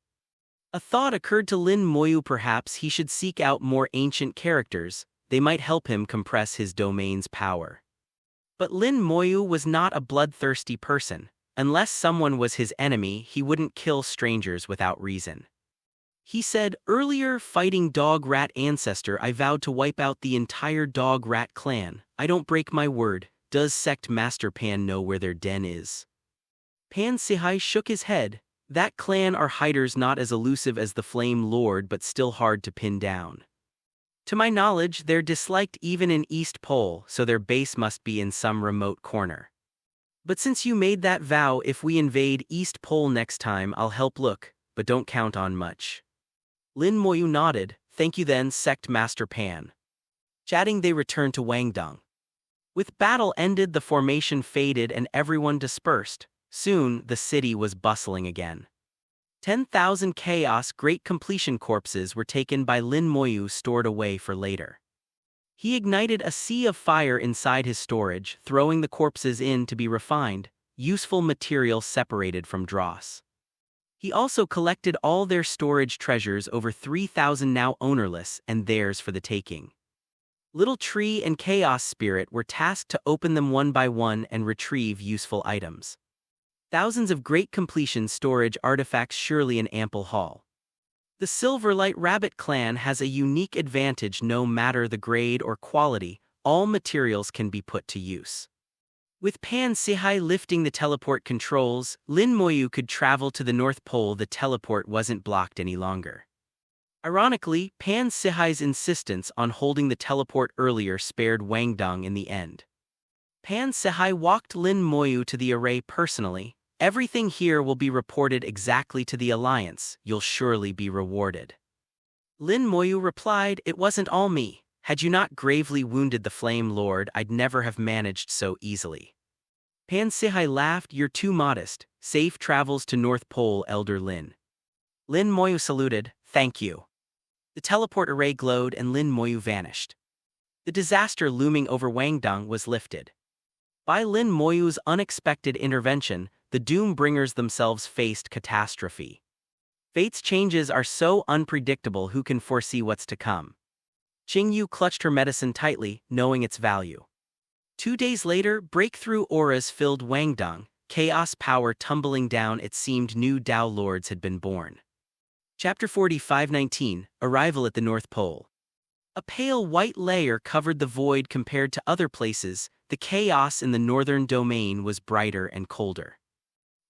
A thought occurred to Lin Moyu. Perhaps he should seek out more ancient characters. They might help him compress his domain's power. But Lin Moyu was not a bloodthirsty person. Unless someone was his enemy, he wouldn't kill strangers without reason. He said, earlier, fighting Dog Rat Ancestor, I vowed to wipe out the entire Dog Rat clan. I don't break my word. Does Sect Master Pan know where their den is? Pan Sihai shook his head. That clan are hiders, not as elusive as the Flame Lord, but still hard to pin down. To my knowledge, they're disliked even in East Pole, so their base must be in some remote corner. But since you made that vow, if we invade East Pole next time, I'll help look, but don't count on much. Lin Moyu nodded. Thank you then, Sect Master Pan. Chatting, they returned to Wangdong. With battle ended, the formation faded and everyone dispersed. Soon, the city was bustling again. 10,000 Chaos Great Completion corpses were taken by Lin Moyu, stored away for later. He ignited a sea of fire inside his storage, throwing the corpses in to be refined, useful material separated from dross. He also collected all their storage treasures, over 3,000 now ownerless and theirs for the taking. Little Tree and Chaos Spirit were tasked to open them one by one and retrieve useful items. Thousands of Great Completion storage artifacts, surely an ample haul. The Silverlight Rabbit clan has a unique advantage no matter the grade or quality. all materials can be put to use. With Pan Sihai lifting the teleport controls, Lin Moyu could travel to the North Pole. The teleport wasn't blocked any longer. Ironically, Pan Sihai's insistence on holding the teleport earlier spared Wang Dong in the end. Pan Sihai walked Lin Moyu to the array personally. Everything here will be reported exactly to the Alliance. You'll surely be rewarded. Lin Moyu replied, "It wasn't all me. Had you not gravely wounded the Flame Lord, I'd never have managed so easily." Pan Sihai laughed, "You're too modest. Safe travels to North Pole, Elder Lin." Lin Moyu saluted, "Thank you." The teleport array glowed and Lin Moyu vanished. The disaster looming over Wangdong was lifted. By Lin Moyu's unexpected intervention, the Doombringers themselves faced catastrophe. Fate's changes are so unpredictable, who can foresee what's to come? Qingyu clutched her medicine tightly, knowing its value. 2 days later, breakthrough auras filled Wangdong, chaos power tumbling down. It seemed new Dao Lords had been born. Chapter 45:19, Arrival at the North Pole. A pale white layer covered the void. Compared to other places, the chaos in the northern domain was brighter and colder.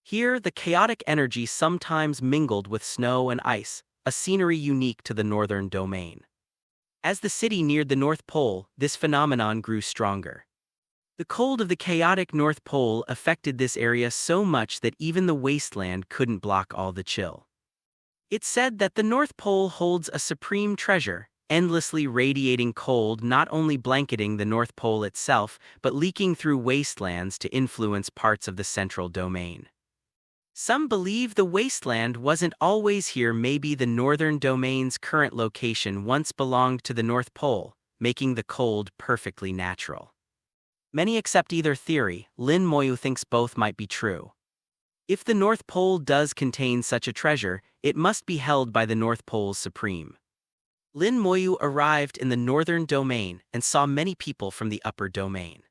Here, the chaotic energy sometimes mingled with snow and ice, a scenery unique to the northern domain. As the city neared the North Pole, this phenomenon grew stronger. The cold of the chaotic North Pole affected this area so much that even the wasteland couldn't block all the chill. It's said that the North Pole holds a supreme treasure, endlessly radiating cold, not only blanketing the North Pole itself, but leaking through wastelands to influence parts of the central domain. Some believe the wasteland wasn't always here. Maybe the northern domain's current location once belonged to the North Pole, making the cold perfectly natural. Many accept either theory. Lin Moyu thinks both might be true. If the North Pole does contain such a treasure, it must be held by the North Pole's supreme. Lin Moyu arrived in the northern domain and saw many people from the upper domain.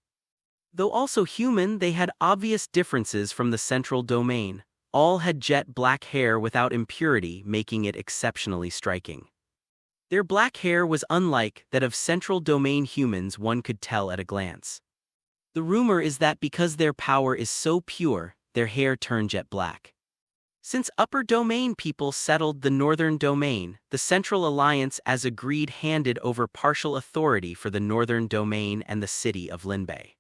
Though also human, they had obvious differences from the central domain. All had jet black hair without impurity, making it exceptionally striking. Their black hair was unlike that of central domain humans, one could tell at a glance. The rumor is that because their power is so pure, their hair turned jet black. Since upper domain people settled the northern domain, the Central Alliance as agreed handed over partial authority for the northern domain and the city of Linbei.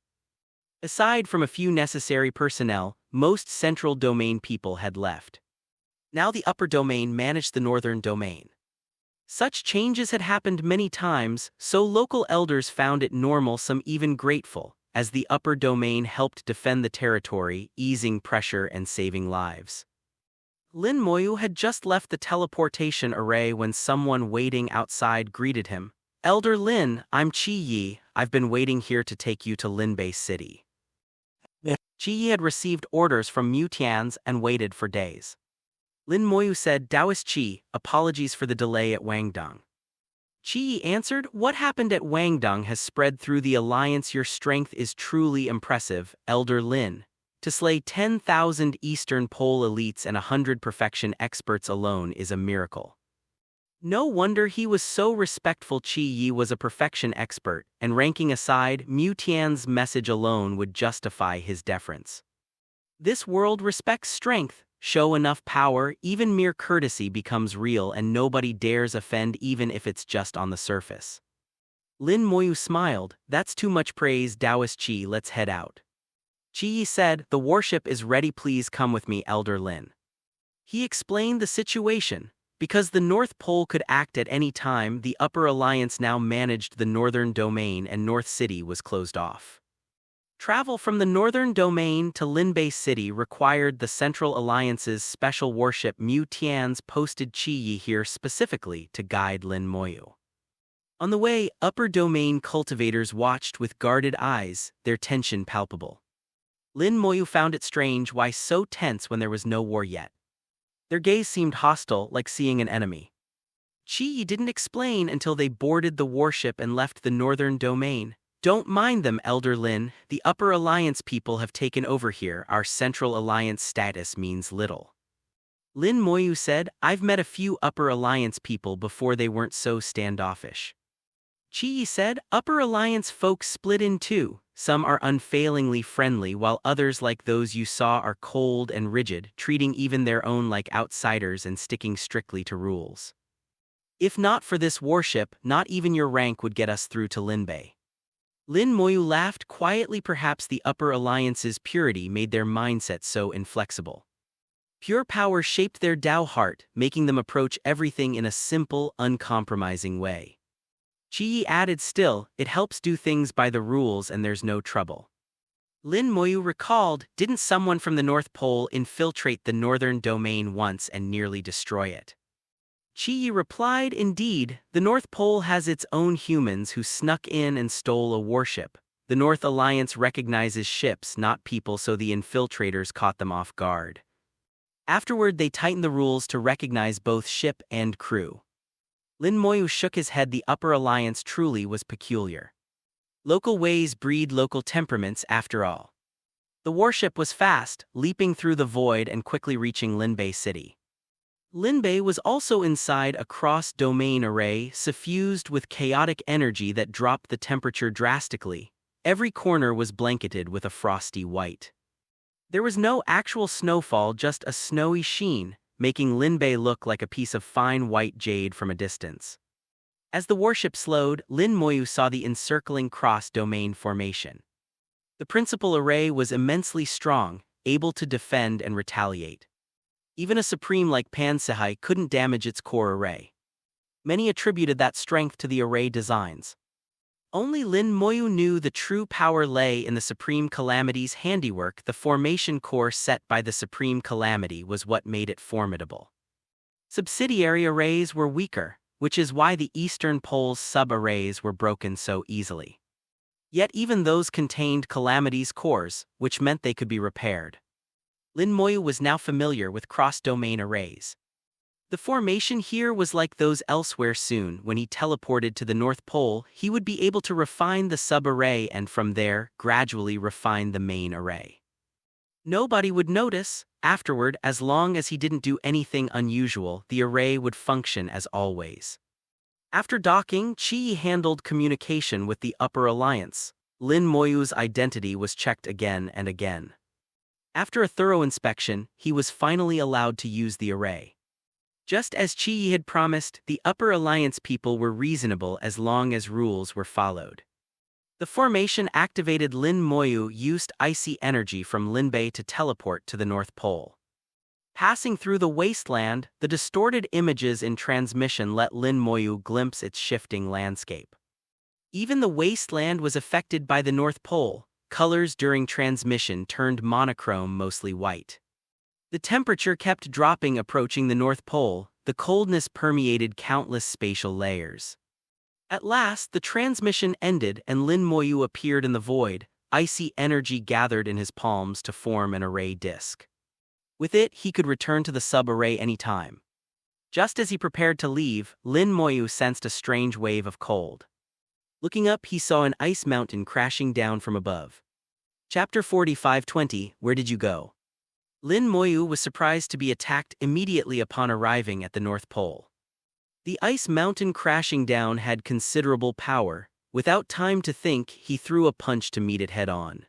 Aside from a few necessary personnel, most central domain people had left. Now the upper domain managed the northern domain. Such changes had happened many times, so local elders found it normal, some even grateful, as the upper domain helped defend the territory, easing pressure and saving lives. Lin Moyu had just left the teleportation array when someone waiting outside greeted him. "Elder Lin, I'm Qi Yi. I've been waiting here to take you to Linbei City." Qi Yi had received orders from Mutians and waited for days. Lin Moyu said, "Taoist Qi, apologies for the delay at Wangdong." Qi Yi answered, "What happened at Wangdong has spread through the Alliance. Your strength is truly impressive, Elder Lin. To slay 10,000 Eastern Pole elites and 100 perfection experts alone is a miracle." No wonder he was so respectful. Qi Yi was a perfection expert, and ranking aside, Mutian's message alone would justify his deference. This world respects strength. Show enough power, even mere courtesy becomes real, and nobody dares offend even if it's just on the surface. Lin Moyu smiled, "That's too much praise, Taoist Qi. Let's head out." Qi Yi said, "The warship is ready. Please come with me, Elder Lin." He explained the situation. Because the North Pole could act at any time, the Upper Alliance now managed the northern domain and North City was closed off. Travel from the northern domain to Linbei City required the Central Alliance's special warship. Mutians posted Qi Yi here specifically to guide Lin Moyu. On the way, upper domain cultivators watched with guarded eyes, their tension palpable. Lin Moyu found it strange, why so tense when there was no war yet? Their gaze seemed hostile, like seeing an enemy. Qi Yi didn't explain until they boarded the warship and left the northern domain. "Don't mind them, Elder Lin. The Upper Alliance people have taken over here. Our Central Alliance status means little." Lin Moyu said, "I've met a few Upper Alliance people before. They weren't so standoffish." Chi said. Upper Alliance folks split in two. Some are unfailingly friendly while others like those you saw are cold and rigid, treating even their own like outsiders and sticking strictly to rules. If not for this warship, not even your rank would get us through to Linbei. Lin Moyu laughed quietly. Perhaps the Upper Alliance's purity made their mindset so inflexible. Pure power shaped their Tao heart, making them approach everything in a simple, uncompromising way. Qi added, still, it helps do things by the rules and there's no trouble. Lin Moyu recalled, didn't someone from the North Pole infiltrate the northern domain once and nearly destroy it? Qi replied, indeed, the North Pole has its own humans who snuck in and stole a warship. The North Alliance recognizes ships, not people, so the infiltrators caught them off guard. Afterward, they tightened the rules to recognize both ship and crew. Lin Moyu shook his head. The Upper Alliance truly was peculiar. Local ways breed local temperaments, after all. The warship was fast, leaping through the void and quickly reaching Linbei City. Linbei was also inside a cross-domain array suffused with chaotic energy that dropped the temperature drastically. Every corner was blanketed with a frosty white. There was no actual snowfall, just a snowy sheen, making Linbei look like a piece of fine white jade from a distance. As the warship slowed, Lin Moyu saw the encircling cross-domain formation. The principal array was immensely strong, able to defend and retaliate. Even a supreme like Pansehai couldn't damage its core array. Many attributed that strength to the array designs. Only Lin Moyu knew the true power lay in the Supreme Calamity's handiwork. The formation core set by the Supreme Calamity was what made it formidable. Subsidiary arrays were weaker, which is why the Eastern Pole's sub-arrays were broken so easily. Yet even those contained Calamity's cores, which meant they could be repaired. Lin Moyu was now familiar with cross-domain arrays. The formation here was like those elsewhere. Soon, when he teleported to the North Pole, he would be able to refine the sub-array and from there, gradually refine the main array. Nobody would notice. Afterward, as long as he didn't do anything unusual, the array would function as always. After docking, Qi handled communication with the Upper Alliance. Lin Moyu's identity was checked again and again. After a thorough inspection, he was finally allowed to use the array. Just as Qi had promised, the Upper Alliance people were reasonable as long as rules were followed. The formation activated. Lin Moyu used icy energy from Linbei to teleport to the North Pole. Passing through the wasteland, the distorted images in transmission let Lin Moyu glimpse its shifting landscape. Even the wasteland was affected by the North Pole. Colors during transmission turned monochrome, mostly white. The temperature kept dropping. Approaching the North Pole, the coldness permeated countless spatial layers. At last, the transmission ended and Lin Moyu appeared in the void. Icy energy gathered in his palms to form an array disk. With it, he could return to the sub-array anytime. Just as he prepared to leave, Lin Moyu sensed a strange wave of cold. Looking up, he saw an ice mountain crashing down from above. Chapter 45:20, Where did you go? Lin Moyu was surprised to be attacked immediately upon arriving at the North Pole. The ice mountain crashing down had considerable power. Without time to think, he threw a punch to meet it head-on.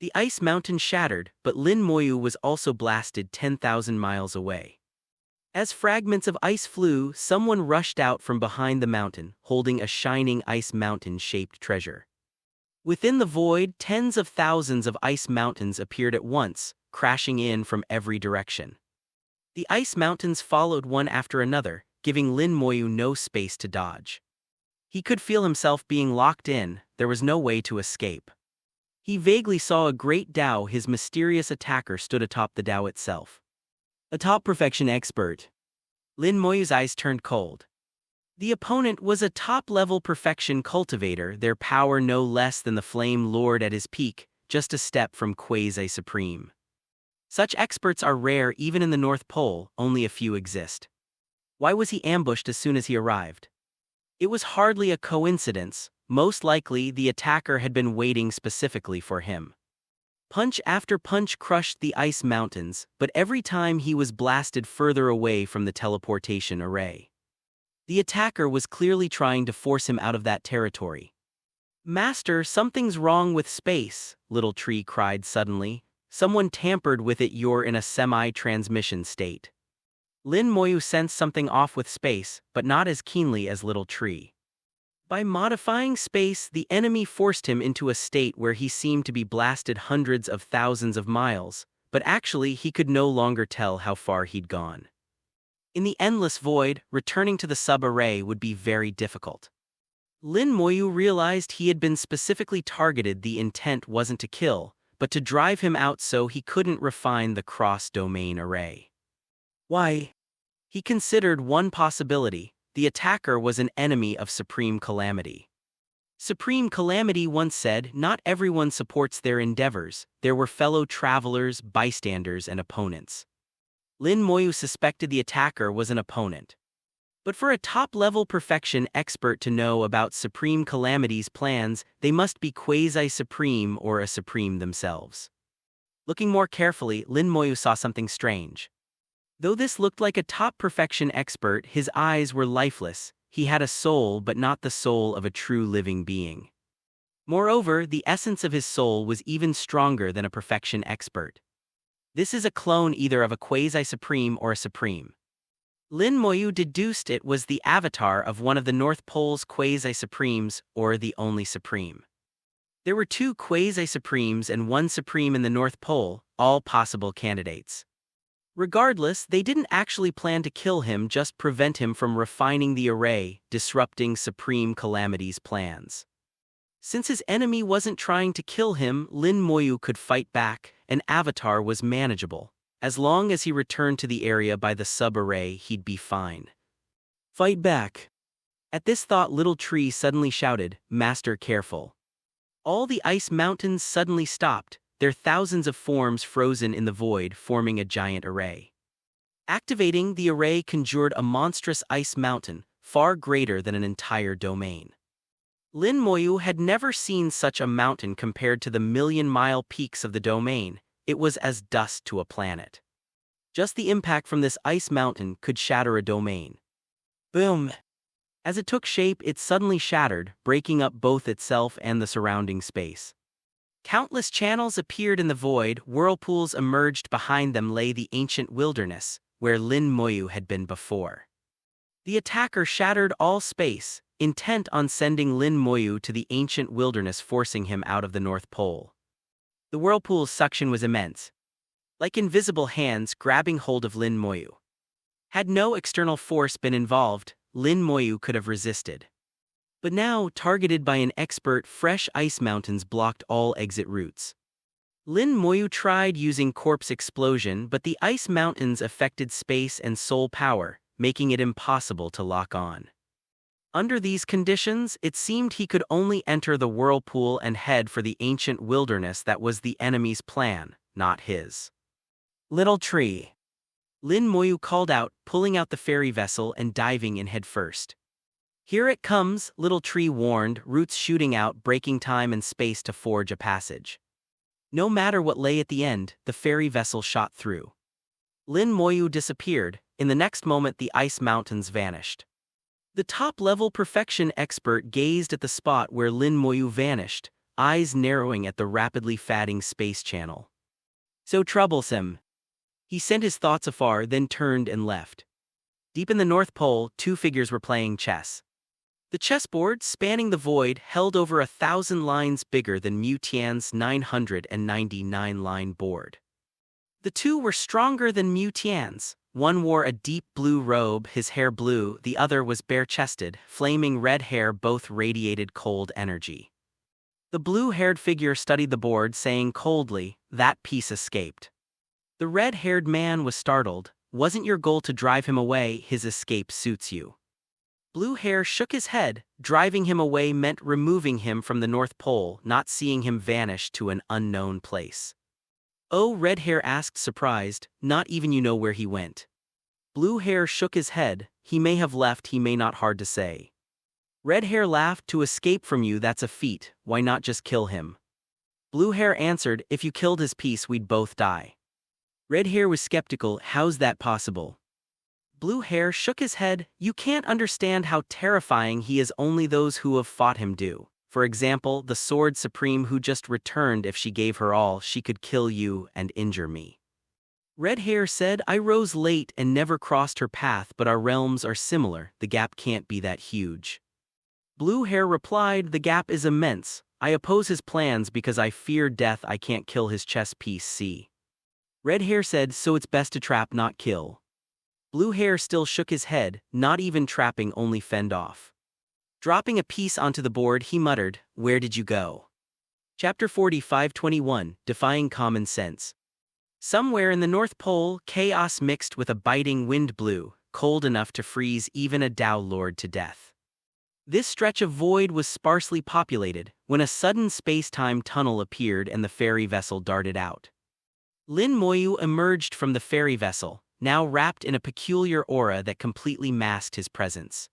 The ice mountain shattered, but Lin Moyu was also blasted 10,000 miles away. As fragments of ice flew, someone rushed out from behind the mountain, holding a shining ice mountain-shaped treasure. Within the void, tens of thousands of ice mountains appeared at once, crashing in from every direction. The ice mountains followed one after another, giving Lin Moyu no space to dodge. He could feel himself being locked in. There was no way to escape. He vaguely saw a great Tao. His mysterious attacker stood atop the Tao itself. A top perfection expert. Lin Moyu's eyes turned cold. The opponent was a top-level perfection cultivator, their power no less than the Flame Lord at his peak, just a step from quasi-supreme. Such experts are rare even in the North Pole, only a few exist. Why was he ambushed as soon as he arrived? It was hardly a coincidence. Most likely, the attacker had been waiting specifically for him. Punch after punch crushed the ice mountains, but every time he was blasted further away from the teleportation array. The attacker was clearly trying to force him out of that territory. "Master, something's wrong with space," Little Tree cried suddenly. "Someone tampered with it. You're in a semi-transmission state." Lin Moyu sensed something off with space, but not as keenly as Little Tree. By modifying space, the enemy forced him into a state where he seemed to be blasted hundreds of thousands of miles, but actually he could no longer tell how far he'd gone. In the endless void, returning to the sub-array would be very difficult. Lin Moyu realized he had been specifically targeted. The intent wasn't to kill, but to drive him out so he couldn't refine the cross-domain array. Why? He considered one possibility: the attacker was an enemy of Supreme Calamity. Supreme Calamity once said, "Not everyone supports their endeavors. There were fellow travelers, bystanders, and opponents." Lin Moyu suspected the attacker was an opponent. But for a top-level perfection expert to know about Supreme Calamity's plans, they must be quasi-supreme or a supreme themselves. Looking more carefully, Lin Moyu saw something strange. Though this looked like a top perfection expert, his eyes were lifeless. He had a soul, but not the soul of a true living being. Moreover, the essence of his soul was even stronger than a perfection expert. This is a clone either of a quasi-supreme or a supreme. Lin Moyu deduced it was the avatar of one of the North Pole's quasi-supremes, or the only supreme. There were 2 quasi-supremes and 1 supreme in the North Pole, all possible candidates. Regardless, they didn't actually plan to kill him, just prevent him from refining the array, disrupting Supreme Calamity's plans. Since his enemy wasn't trying to kill him, Lin Moyu could fight back. An avatar was manageable. As long as he returned to the area by the sub-array, he'd be fine. Fight back. At this thought, Little Tree suddenly shouted, "Master, careful." All the ice mountains suddenly stopped, their thousands of forms frozen in the void, forming a giant array. Activating the array conjured a monstrous ice mountain, far greater than an entire domain. Lin Moyu had never seen such a mountain compared to the million-mile peaks of the domain. It was as dust to a planet. Just the impact from this ice mountain could shatter a domain. Boom! As it took shape, it suddenly shattered, breaking up both itself and the surrounding space. Countless channels appeared in the void. Whirlpools emerged. Behind them lay the ancient wilderness, where Lin Moyu had been before. The attacker shattered all space, intent on sending Lin Moyu to the ancient wilderness, forcing him out of the North Pole. The whirlpool's suction was immense, like invisible hands grabbing hold of Lin Moyu. Had no external force been involved, Lin Moyu could have resisted. But now, targeted by an expert, fresh ice mountains blocked all exit routes. Lin Moyu tried using corpse explosion, but the ice mountains affected space and soul power, making it impossible to lock on. Under these conditions, it seemed he could only enter the whirlpool and head for the ancient wilderness. That was the enemy's plan, not his. "Little Tree!" Lin Moyu called out, pulling out the ferry vessel and diving in headfirst. "Here it comes," Little Tree warned, roots shooting out, breaking time and space to forge a passage. No matter what lay at the end, the ferry vessel shot through. Lin Moyu disappeared. In the next moment, the ice mountains vanished. The top-level perfection expert gazed at the spot where Lin Moyu vanished, eyes narrowing at the rapidly fatting space channel. So troublesome. He sent his thoughts afar, then turned and left. Deep in the North Pole, 2 figures were playing chess. The chessboard, spanning the void, held over 1,000 lines, bigger than Mu Tian's 999-line board. The 2 were stronger than Mu Tian's. One wore a deep blue robe, his hair blue, the other was bare-chested, flaming red hair, both radiated cold energy. The blue-haired figure studied the board, saying coldly, "That piece escaped." The red-haired man was startled. "Wasn't your goal to drive him away? His escape suits you." Blue Hair shook his head. Driving him away meant removing him from the North Pole, not seeing him vanish to an unknown place. "Oh," Red Hair asked, surprised, "not even you know where he went?" Blue Hair shook his head. "He may have left, he may not, hard to say." Red Hair laughed. "To escape from you, that's a feat. Why not just kill him?" Blue Hair answered, "If you killed his piece, we'd both die." Red Hair was skeptical. "How's that possible?" Blue Hair shook his head. You can't understand how terrifying he is. Only those who have fought him do. For example, the Sword Supreme who just returned. If she gave her all, she could kill you and injure me. Red Hair said, I rose late and never crossed her path, but our realms are similar. The gap can't be that huge. Blue Hair replied, the gap is immense. I oppose his plans because I fear death. I can't kill his chess piece, see. Red Hair said, so it's best to trap, not kill. Blue Hair still shook his head, not even trapping, only fend off. Dropping a piece onto the board, he muttered, where did you go? Chapter 45:21, Defying Common Sense. Somewhere in the North Pole, chaos mixed with a biting wind blew, cold enough to freeze even a Tao Lord to death. This stretch of void was sparsely populated, when a sudden space-time tunnel appeared and the ferry vessel darted out. Lin Moyu emerged from the ferry vessel, now wrapped in a peculiar aura that completely masked his presence.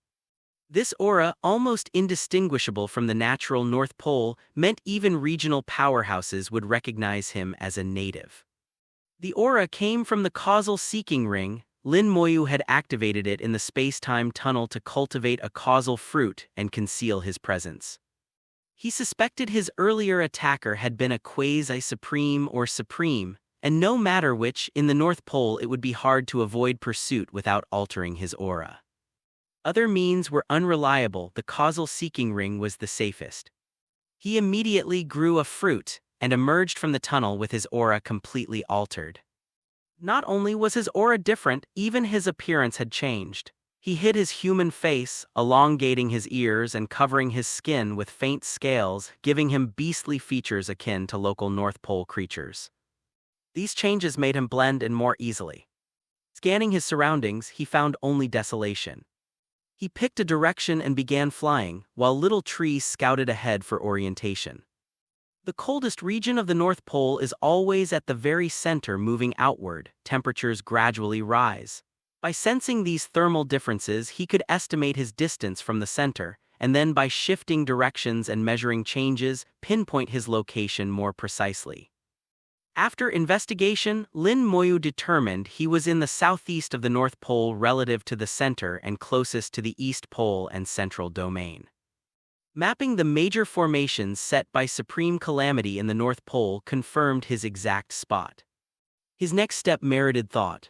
This aura, almost indistinguishable from the natural North Pole, meant even regional powerhouses would recognize him as a native. The aura came from the causal seeking ring. Lin Moyu had activated it in the space-time tunnel to cultivate a causal fruit and conceal his presence. He suspected his earlier attacker had been a quasi-supreme or supreme, and no matter which, in the North Pole it would be hard to avoid pursuit without altering his aura. Other means were unreliable. The causal seeking ring was the safest. He immediately grew a fruit and emerged from the tunnel with his aura completely altered. Not only was his aura different, even his appearance had changed. He hid his human face, elongating his ears and covering his skin with faint scales, giving him beastly features akin to local North Pole creatures. These changes made him blend in more easily. Scanning his surroundings, he found only desolation. He picked a direction and began flying, while little trees scouted ahead for orientation. The coldest region of the North Pole is always at the very center, moving outward. Temperatures gradually rise. By sensing these thermal differences, he could estimate his distance from the center, and then by shifting directions and measuring changes, pinpoint his location more precisely. After investigation, Lin Moyu determined he was in the southeast of the North Pole relative to the center and closest to the East Pole and Central Domain. Mapping the major formations set by Supreme Calamity in the North Pole confirmed his exact spot. His next step merited thought.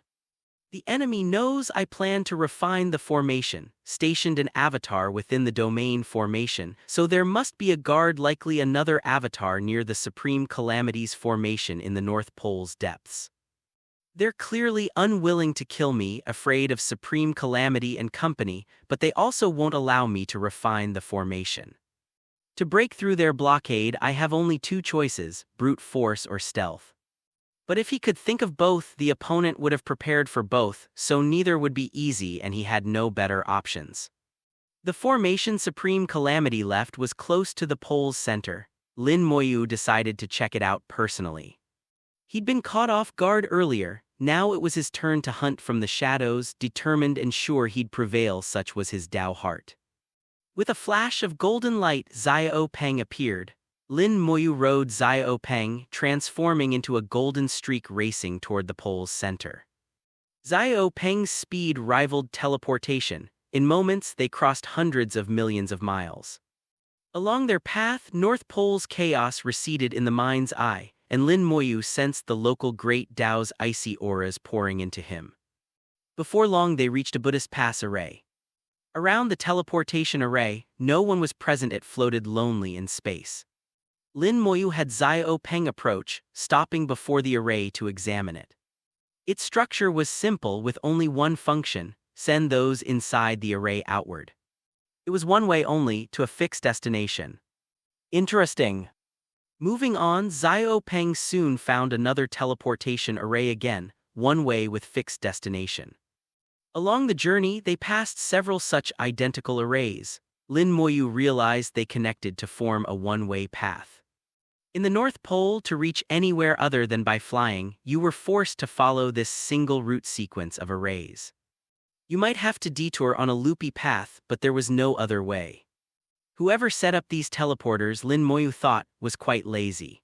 The enemy knows I plan to refine the formation, stationed an avatar within the domain formation, so there must be a guard, likely another avatar near the Supreme Calamity's formation in the North Pole's depths. They're clearly unwilling to kill me, afraid of Supreme Calamity and company, but they also won't allow me to refine the formation. To break through their blockade, I have only two choices, brute force or stealth. But if he could think of both, the opponent would have prepared for both, so neither would be easy and he had no better options. The formation Supreme Calamity left was close to the pole's center. Lin Moyu decided to check it out personally. He'd been caught off guard earlier, now it was his turn to hunt from the shadows, determined and sure he'd prevail, such was his Tao heart. With a flash of golden light, Xiao Peng appeared. Lin Moyu rode Xiao Peng, transforming into a golden streak racing toward the pole's center. Xiao Peng's speed rivaled teleportation. In moments, they crossed hundreds of millions of miles. Along their path, North Pole's chaos receded in the mind's eye, and Lin Moyu sensed the local Great Tao's icy auras pouring into him. Before long they reached a Buddhist pass array. Around the teleportation array, no one was present. It floated lonely in space. Lin Moyu had Xiao Peng approach, stopping before the array to examine it. Its structure was simple with only one function, send those inside the array outward. It was one way only, to a fixed destination. Interesting. Moving on, Xiao Peng soon found another teleportation array again, one way with fixed destination. Along the journey, they passed several such identical arrays. Lin Moyu realized they connected to form a one-way path. In the North Pole, to reach anywhere other than by flying, you were forced to follow this single route sequence of arrays. You might have to detour on a loopy path, but there was no other way. Whoever set up these teleporters, Lin Moyu thought, was quite lazy.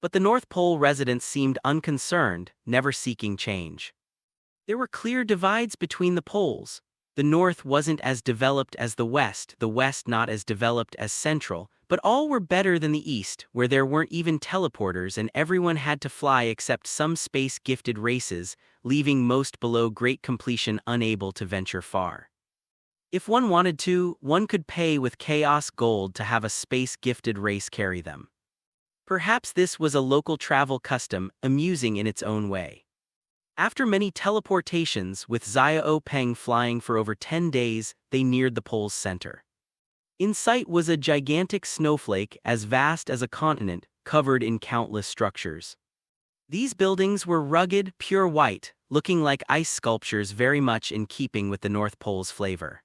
But the North Pole residents seemed unconcerned, never seeking change. There were clear divides between the poles. The north wasn't as developed as the west not as developed as central, but all were better than the east, where there weren't even teleporters and everyone had to fly except some space-gifted races, leaving most below great completion unable to venture far. If one wanted to, one could pay with chaos gold to have a space-gifted race carry them. Perhaps this was a local travel custom, amusing in its own way. After many teleportations, with Xiao Peng flying for over 10 days, they neared the pole's center. In sight was a gigantic snowflake as vast as a continent, covered in countless structures. These buildings were rugged, pure white, looking like ice sculptures very much in keeping with the North Pole's flavor.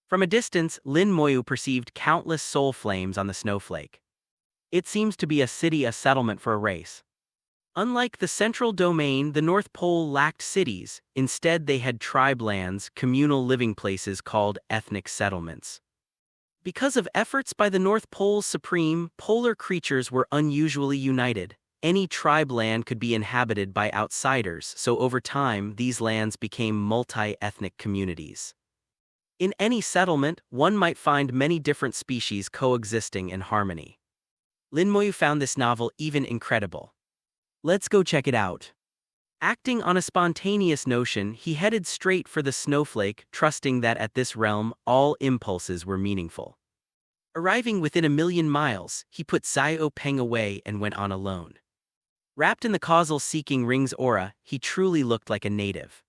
From a distance, Lin Moyu perceived countless soul flames on the snowflake. It seems to be a city, a settlement for a race. Unlike the central domain, the North Pole lacked cities. Instead, they had tribe lands, communal living places called ethnic settlements. Because of efforts by the North Pole's supreme, polar creatures were unusually united. Any tribe land could be inhabited by outsiders, so over time, these lands became multi-ethnic communities. In any settlement, one might find many different species coexisting in harmony. Lin Moyu found this novel even incredible. Let's go check it out. Acting on a spontaneous notion, he headed straight for the snowflake, trusting that at this realm, all impulses were meaningful. Arriving within 1,000,000 miles, he put Xiao Peng away and went on alone. Wrapped in the causal-seeking ring's aura, he truly looked like a native.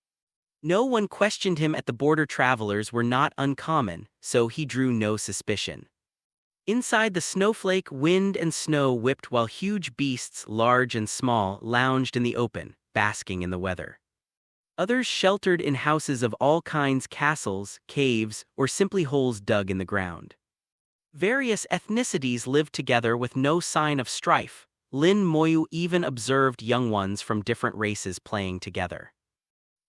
No one questioned him at the border. Travelers were not uncommon, so he drew no suspicion. Inside the snowflake, wind and snow whipped while huge beasts, large and small, lounged in the open, basking in the weather. Others sheltered in houses of all kinds, castles, caves, or simply holes dug in the ground. Various ethnicities lived together with no sign of strife. Lin Moyu even observed young ones from different races playing together.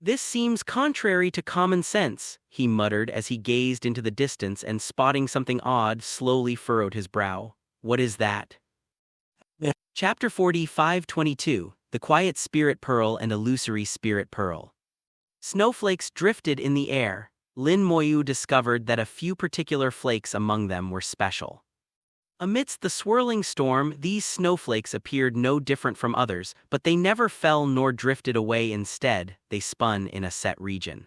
This seems contrary to common sense, he muttered as he gazed into the distance and, spotting something odd, slowly furrowed his brow. What is that? Chapter 45:22, The Quiet Spirit Pearl and Illusory Spirit Pearl. Snowflakes drifted in the air. Lin Moyu discovered that a few particular flakes among them were special. Amidst the swirling storm, these snowflakes appeared no different from others, but they never fell nor drifted away. Instead, they spun in a set region.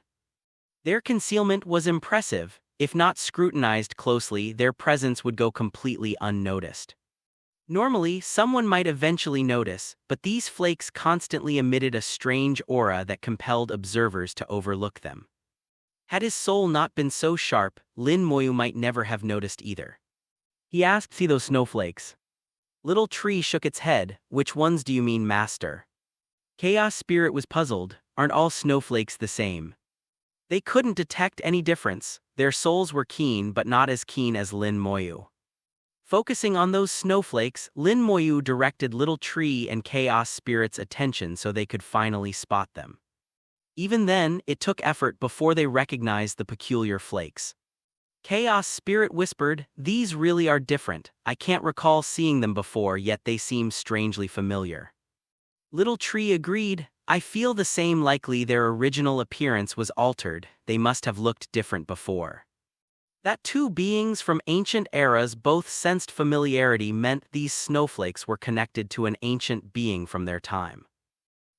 Their concealment was impressive. If not scrutinized closely, their presence would go completely unnoticed. Normally, someone might eventually notice, but these flakes constantly emitted a strange aura that compelled observers to overlook them. Had his soul not been so sharp, Lin Moyu might never have noticed either. He asked, "See those snowflakes?" Little Tree shook its head. "Which ones do you mean, master?" Chaos Spirit was puzzled. "Aren't all snowflakes the same?" They couldn't detect any difference. Their souls were keen, but not as keen as Lin Moyu. Focusing on those snowflakes, Lin Moyu directed Little Tree and Chaos Spirit's attention so they could finally spot them. Even then, it took effort before they recognized the peculiar flakes. Chaos Spirit whispered, "These really are different. I can't recall seeing them before, yet they seem strangely familiar." Little Tree agreed, "I feel the same. Likely their original appearance was altered. They must have looked different before." That two beings from ancient eras both sensed familiarity meant these snowflakes were connected to an ancient being from their time.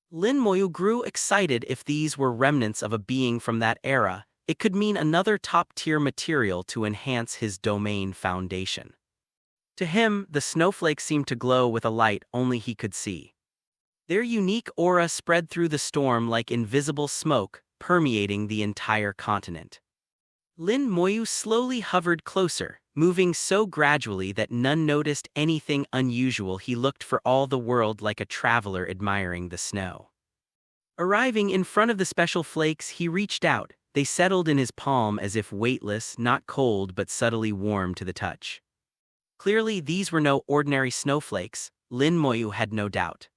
Lin Moyu grew excited. If these were remnants of a being from that era, it could mean another top-tier material to enhance his domain foundation. To him, the snowflakes seemed to glow with a light only he could see. Their unique aura spread through the storm like invisible smoke, permeating the entire continent. Lin Moyu slowly hovered closer, moving so gradually that none noticed anything unusual. He looked for all the world like a traveler admiring the snow. Arriving in front of the special flakes, he reached out. They settled in his palm as if weightless, not cold but subtly warm to the touch. Clearly, these were no ordinary snowflakes. Lin Moyu had no doubt.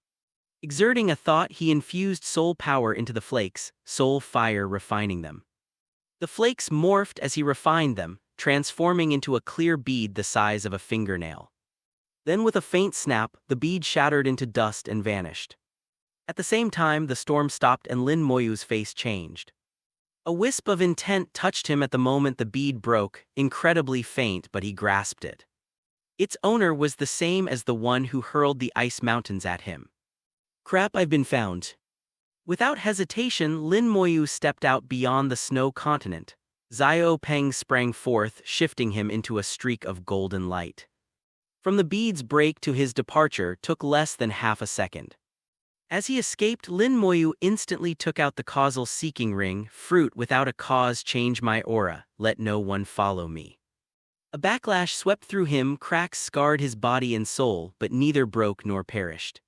Exerting a thought, he infused soul power into the flakes, soul fire refining them. The flakes morphed as he refined them, transforming into a clear bead the size of a fingernail. Then with a faint snap, the bead shattered into dust and vanished. At the same time, the storm stopped and Lin Moyu's face changed. A wisp of intent touched him at the moment the bead broke, incredibly faint, but he grasped it. Its owner was the same as the one who hurled the ice mountains at him. Crap, I've been found. Without hesitation, Lin Moyu stepped out beyond the snow continent. Xiao Peng sprang forth, shifting him into a streak of golden light. From the bead's break to his departure took less than half a second. As he escaped, Lin Moyu instantly took out the causal seeking ring. Fruit without a cause, change my aura, let no one follow me. A backlash swept through him, cracks scarred his body and soul, but neither broke nor perished.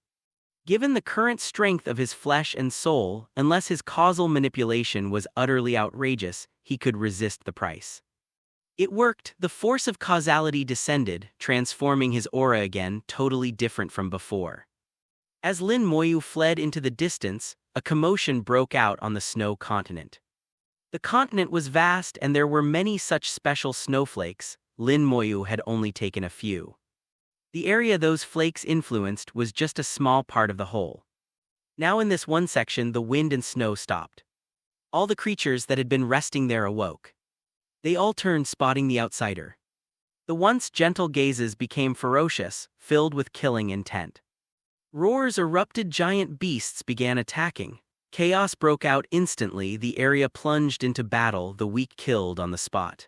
Given the current strength of his flesh and soul, unless his causal manipulation was utterly outrageous, he could resist the price. It worked. The force of causality descended, transforming his aura again, totally different from before. As Lin Moyu fled into the distance, a commotion broke out on the snow continent. The continent was vast and there were many such special snowflakes. Lin Moyu had only taken a few. The area those flakes influenced was just a small part of the whole. Now in this one section the wind and snow stopped. All the creatures that had been resting there awoke. They all turned, spotting the outsider. The once gentle gazes became ferocious, filled with killing intent. Roars erupted, giant beasts began attacking. Chaos broke out instantly, the area plunged into battle, the weak killed on the spot.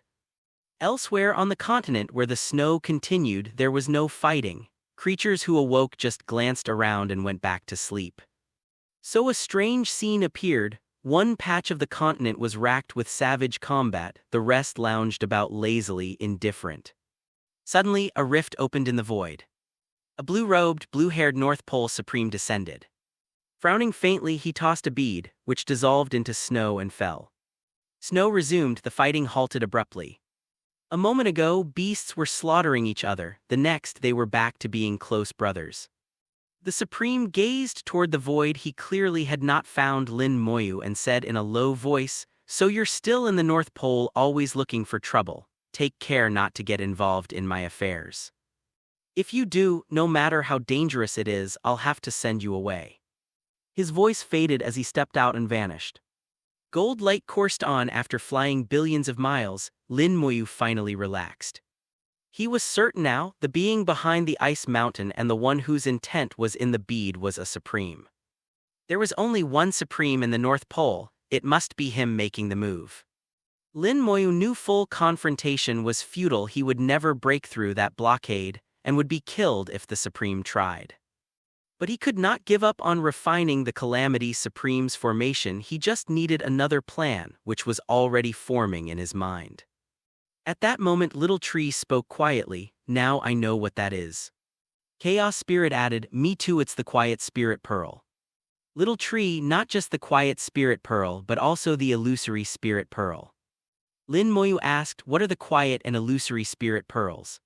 Elsewhere on the continent where the snow continued, there was no fighting. Creatures who awoke just glanced around and went back to sleep. So a strange scene appeared. One patch of the continent was racked with savage combat, the rest lounged about lazily, indifferent. Suddenly, a rift opened in the void. A blue-robed, blue-haired North Pole Supreme descended. Frowning faintly, he tossed a bead, which dissolved into snow and fell. Snow resumed, the fighting halted abruptly. A moment ago, beasts were slaughtering each other, the next they were back to being close brothers. The Supreme gazed toward the void. He clearly had not found Lin Moyu and said in a low voice, "So you're still in the North Pole, always looking for trouble. Take care not to get involved in my affairs. If you do, no matter how dangerous it is, I'll have to send you away." His voice faded as he stepped out and vanished. Gold light coursed on. After flying billions of miles, Lin Moyu finally relaxed. He was certain now, the being behind the ice mountain and the one whose intent was in the bead was a Supreme. There was only one Supreme in the North Pole, it must be him making the move. Lin Moyu knew full confrontation was futile. He would never break through that blockade, and would be killed if the Supreme tried. But he could not give up on refining the Calamity Supreme's formation. He just needed another plan, which was already forming in his mind. At that moment Little Tree spoke quietly, "Now I know what that is." Chaos Spirit added, "Me too, it's the Quiet Spirit Pearl." Little Tree, not just the Quiet Spirit Pearl but also the Illusory Spirit Pearl. Lin Moyu asked, "What are the Quiet and Illusory Spirit Pearls?"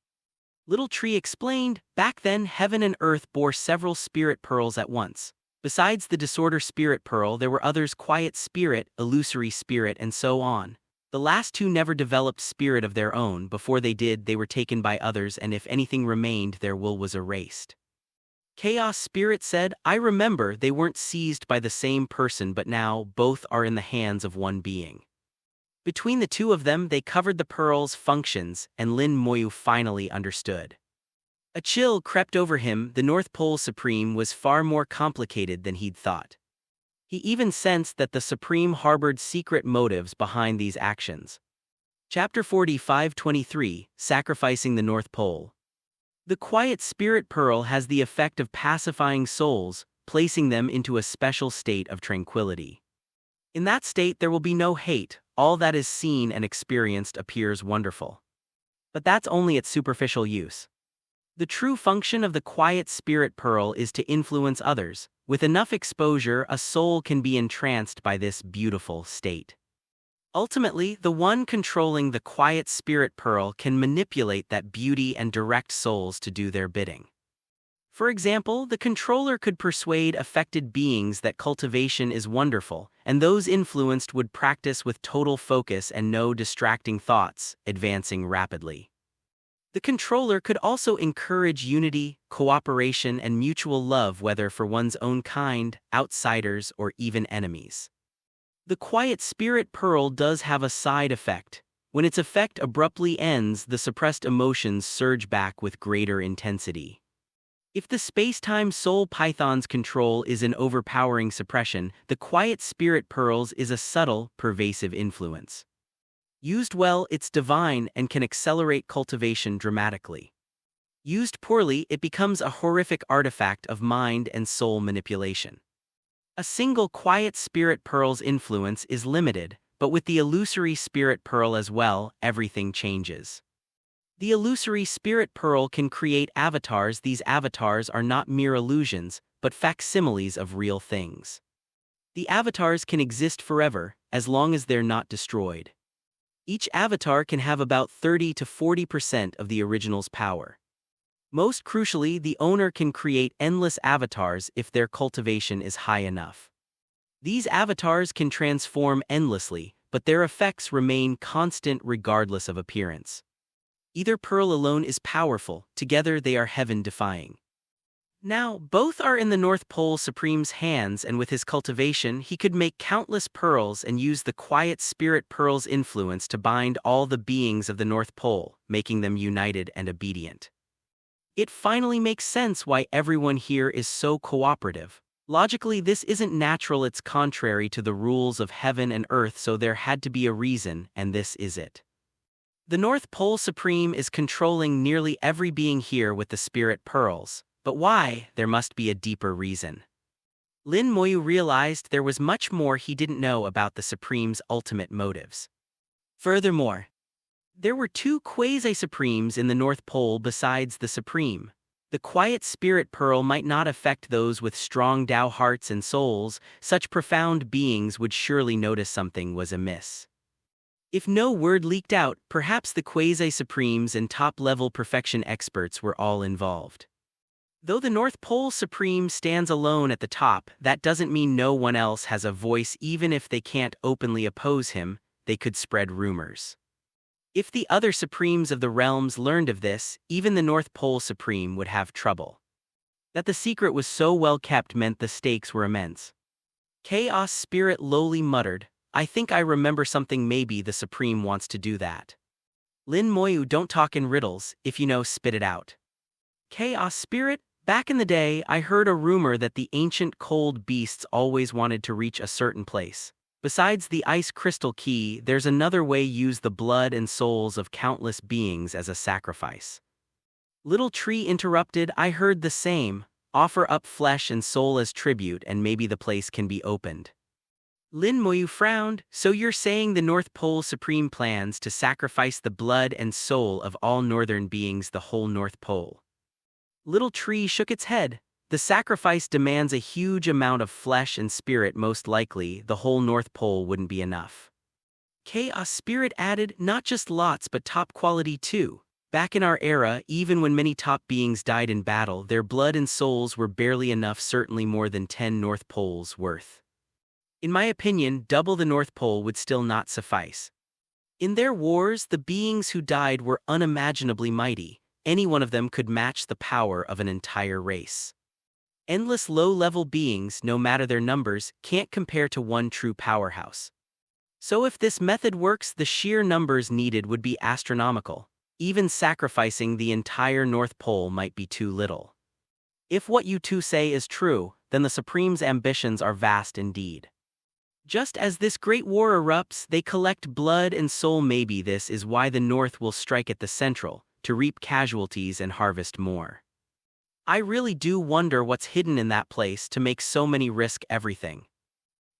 Little Tree explained, "Back then heaven and earth bore several spirit pearls at once. Besides the Disorder Spirit Pearl there were others: Quiet Spirit, Illusory Spirit, and so on. The last two never developed spirit of their own. Before they did, they were taken by others, and if anything remained, their will was erased." Chaos Spirit said, "I remember, they weren't seized by the same person, but now both are in the hands of one being." Between the two of them they covered the pearl's functions, and Lin Moyu finally understood. A chill crept over him. The North Pole Supreme was far more complicated than he'd thought. He even sensed that the Supreme harbored secret motives behind these actions. Chapter 45-23, Sacrificing the North Pole. The Quiet Spirit Pearl has the effect of pacifying souls, placing them into a special state of tranquility. In that state there will be no hate. All that is seen and experienced appears wonderful. But that's only its superficial use. The true function of the Quiet Spirit Pearl is to influence others. With enough exposure, a soul can be entranced by this beautiful state. Ultimately, the one controlling the Quiet Spirit Pearl can manipulate that beauty and direct souls to do their bidding. For example, the controller could persuade affected beings that cultivation is wonderful, and those influenced would practice with total focus and no distracting thoughts, advancing rapidly. The controller could also encourage unity, cooperation, and mutual love, whether for one's own kind, outsiders, or even enemies. The quiet spirit pearl does have a side effect. When its effect abruptly ends, the suppressed emotions surge back with greater intensity. If the space-time soul python's control is an overpowering suppression, the quiet spirit pearls is a subtle, pervasive influence. Used well, it's divine and can accelerate cultivation dramatically. Used poorly, it becomes a horrific artifact of mind and soul manipulation. A single quiet spirit pearl's influence is limited, but with the illusory spirit pearl as well, everything changes. The illusory spirit pearl can create avatars. These avatars are not mere illusions, but facsimiles of real things. The avatars can exist forever, as long as they're not destroyed. Each avatar can have about 30 to 40% of the original's power. Most crucially, the owner can create endless avatars if their cultivation is high enough. These avatars can transform endlessly, but their effects remain constant regardless of appearance. Either pearl alone is powerful, together they are heaven-defying. Now, both are in the North Pole Supreme's hands, and with his cultivation, he could make countless pearls and use the quiet spirit pearl's influence to bind all the beings of the North Pole, making them united and obedient. It finally makes sense why everyone here is so cooperative. Logically, this isn't natural, it's contrary to the rules of heaven and earth, so there had to be a reason, and this is it. The North Pole Supreme is controlling nearly every being here with the spirit pearls. But why? There must be a deeper reason. Lin Moyu realized there was much more he didn't know about the Supreme's ultimate motives. Furthermore, there were two quasi-supremes in the North Pole besides the Supreme. The quiet spirit pearl might not affect those with strong Tao hearts and souls. Such profound beings would surely notice something was amiss. If no word leaked out, perhaps the quasi-supremes and top-level perfection experts were all involved. Though the North Pole Supreme stands alone at the top, that doesn't mean no one else has a voice. Even if they can't openly oppose him, they could spread rumors. If the other Supremes of the realms learned of this, even the North Pole Supreme would have trouble. That the secret was so well kept meant the stakes were immense. Chaos Spirit lowly muttered, "I think I remember something. Maybe the Supreme wants to do that." Lin Moyu, don't talk in riddles. If you know, spit it out. Chaos Spirit, back in the day, I heard a rumor that the ancient cold beasts always wanted to reach a certain place. Besides the ice crystal key, there's another way: use the blood and souls of countless beings as a sacrifice. Little Tree interrupted, I heard the same. Offer up flesh and soul as tribute and maybe the place can be opened. Lin Moyu frowned, so you're saying the North Pole Supreme plans to sacrifice the blood and soul of all northern beings, the whole North Pole? Little Tree shook its head. The sacrifice demands a huge amount of flesh and spirit. Most likely, the whole North Pole wouldn't be enough. Chaos Spirit added, not just lots but top quality too. Back in our era, even when many top beings died in battle, their blood and souls were barely enough, certainly more than 10 North Poles worth. In my opinion, double the North Pole would still not suffice. In their wars, the beings who died were unimaginably mighty. Any one of them could match the power of an entire race. Endless low-level beings, no matter their numbers, can't compare to one true powerhouse. So if this method works, the sheer numbers needed would be astronomical. Even sacrificing the entire North Pole might be too little. If what you two say is true, then the Supreme's ambitions are vast indeed. Just as this great war erupts, they collect blood and soul. Maybe this is why the North will strike at the Central, to reap casualties and harvest more. I really do wonder what's hidden in that place to make so many risk everything.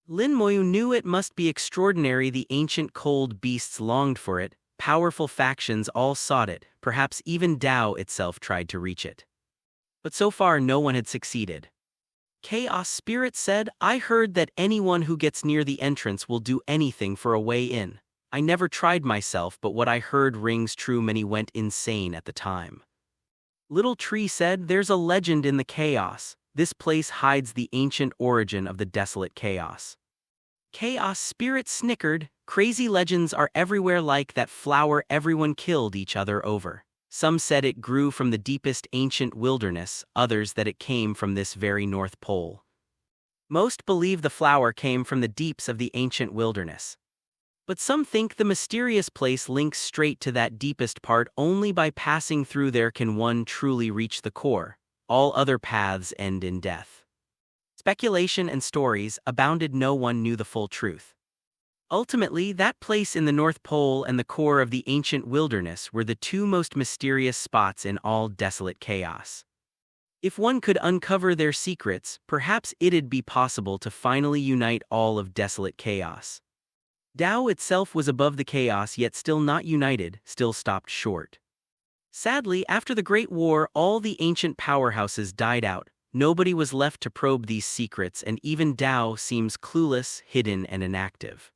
Lin Moyu knew it must be extraordinary. The ancient cold beasts longed for it, powerful factions all sought it, perhaps even Tao itself tried to reach it. But so far no one had succeeded. Chaos Spirit said, I heard that anyone who gets near the entrance will do anything for a way in. I never tried myself, but what I heard rings true. Many went insane at the time. Little Tree said, there's a legend in the chaos. This place hides the ancient origin of the desolate chaos. Chaos Spirit snickered, crazy legends are everywhere like that flower everyone killed each other over. Some said it grew from the deepest ancient wilderness, others that it came from this very North Pole. Most believe the flower came from the deeps of the ancient wilderness. But some think the mysterious place links straight to that deepest part. Only by passing through there can one truly reach the core. All other paths end in death. Speculation and stories abounded. No one knew the full truth. Ultimately, that place in the North Pole and the core of the ancient wilderness were the two most mysterious spots in all desolate chaos. If one could uncover their secrets, perhaps it'd be possible to finally unite all of desolate chaos. Tao itself was above the chaos, yet still not united, still stopped short. Sadly, after the Great War, all the ancient powerhouses died out. Nobody was left to probe these secrets, and even Tao seems clueless, hidden, and inactive.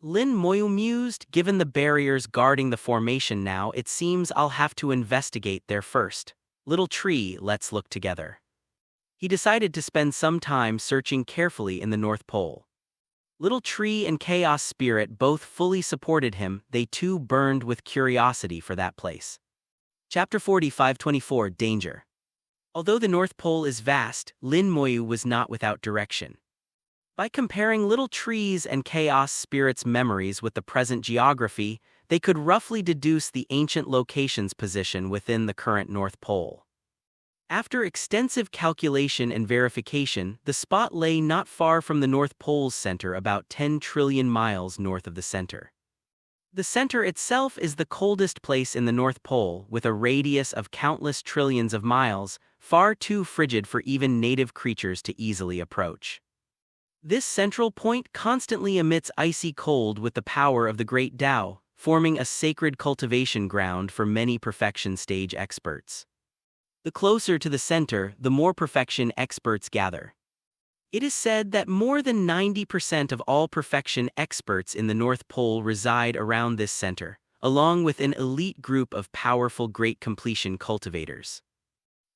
Lin Moyu mused, given the barriers guarding the formation now, it seems I'll have to investigate there first. Little tree, let's look together. He decided to spend some time searching carefully in the North Pole. Little tree and chaos spirit both fully supported him. They too burned with curiosity for that place. Chapter 45:24 Danger. Although the North Pole is vast, Lin Moyu was not without direction. By comparing little trees and chaos spirits' memories with the present geography, they could roughly deduce the ancient location's position within the current North Pole. After extensive calculation and verification, the spot lay not far from the North Pole's center, about 10 trillion miles north of the center. The center itself is the coldest place in the North Pole, with a radius of countless trillions of miles, far too frigid for even native creatures to easily approach. This central point constantly emits icy cold with the power of the Great Tao, forming a sacred cultivation ground for many perfection stage experts. The closer to the center, the more perfection experts gather. It is said that more than 90% of all perfection experts in the North Pole reside around this center, along with an elite group of powerful great completion cultivators.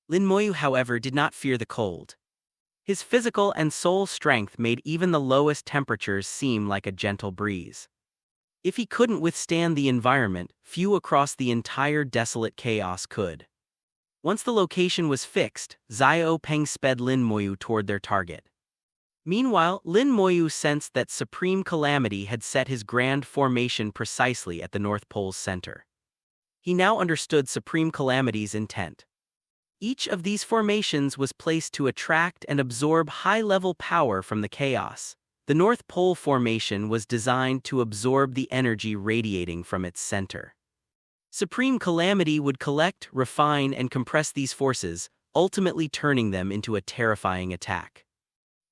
Lin Moyu, however, did not fear the cold. His physical and soul strength made even the lowest temperatures seem like a gentle breeze. If he couldn't withstand the environment, few across the entire desolate chaos could. Once the location was fixed, Xiao Peng sped Lin Moyu toward their target. Meanwhile, Lin Moyu sensed that Supreme Calamity had set his grand formation precisely at the North Pole's center. He now understood Supreme Calamity's intent. Each of these formations was placed to attract and absorb high-level power from the chaos. The North Pole formation was designed to absorb the energy radiating from its center. Supreme Calamity would collect, refine, and compress these forces, ultimately turning them into a terrifying attack.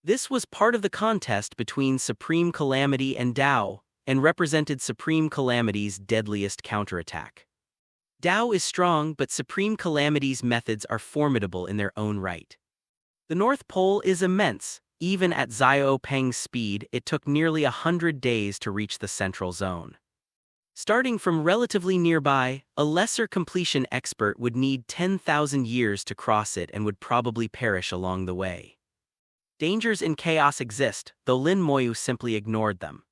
This was part of the contest between Supreme Calamity and Tao, and represented Supreme Calamity's deadliest counterattack. Tao is strong, but Supreme Calamity's methods are formidable in their own right. The North Pole is immense. Even at Xiao Peng's speed, it took nearly 100 days to reach the central zone. Starting from relatively nearby, a lesser completion expert would need 10,000 years to cross it and would probably perish along the way. Dangers in chaos exist, though Lin Moyu simply ignored them.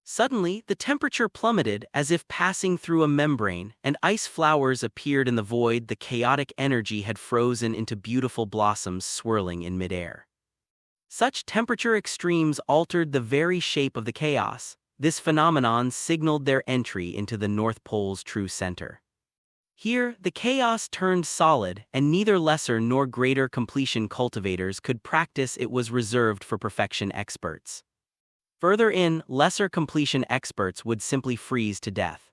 Suddenly, the temperature plummeted as if passing through a membrane, and ice flowers appeared in the void. The chaotic energy had frozen into beautiful blossoms swirling in midair. Such temperature extremes altered the very shape of the chaos. This phenomenon signaled their entry into the North Pole's true center. Here, the chaos turned solid, and neither lesser nor greater completion cultivators could practice. It was reserved for perfection experts. Further in, lesser completion experts would simply freeze to death.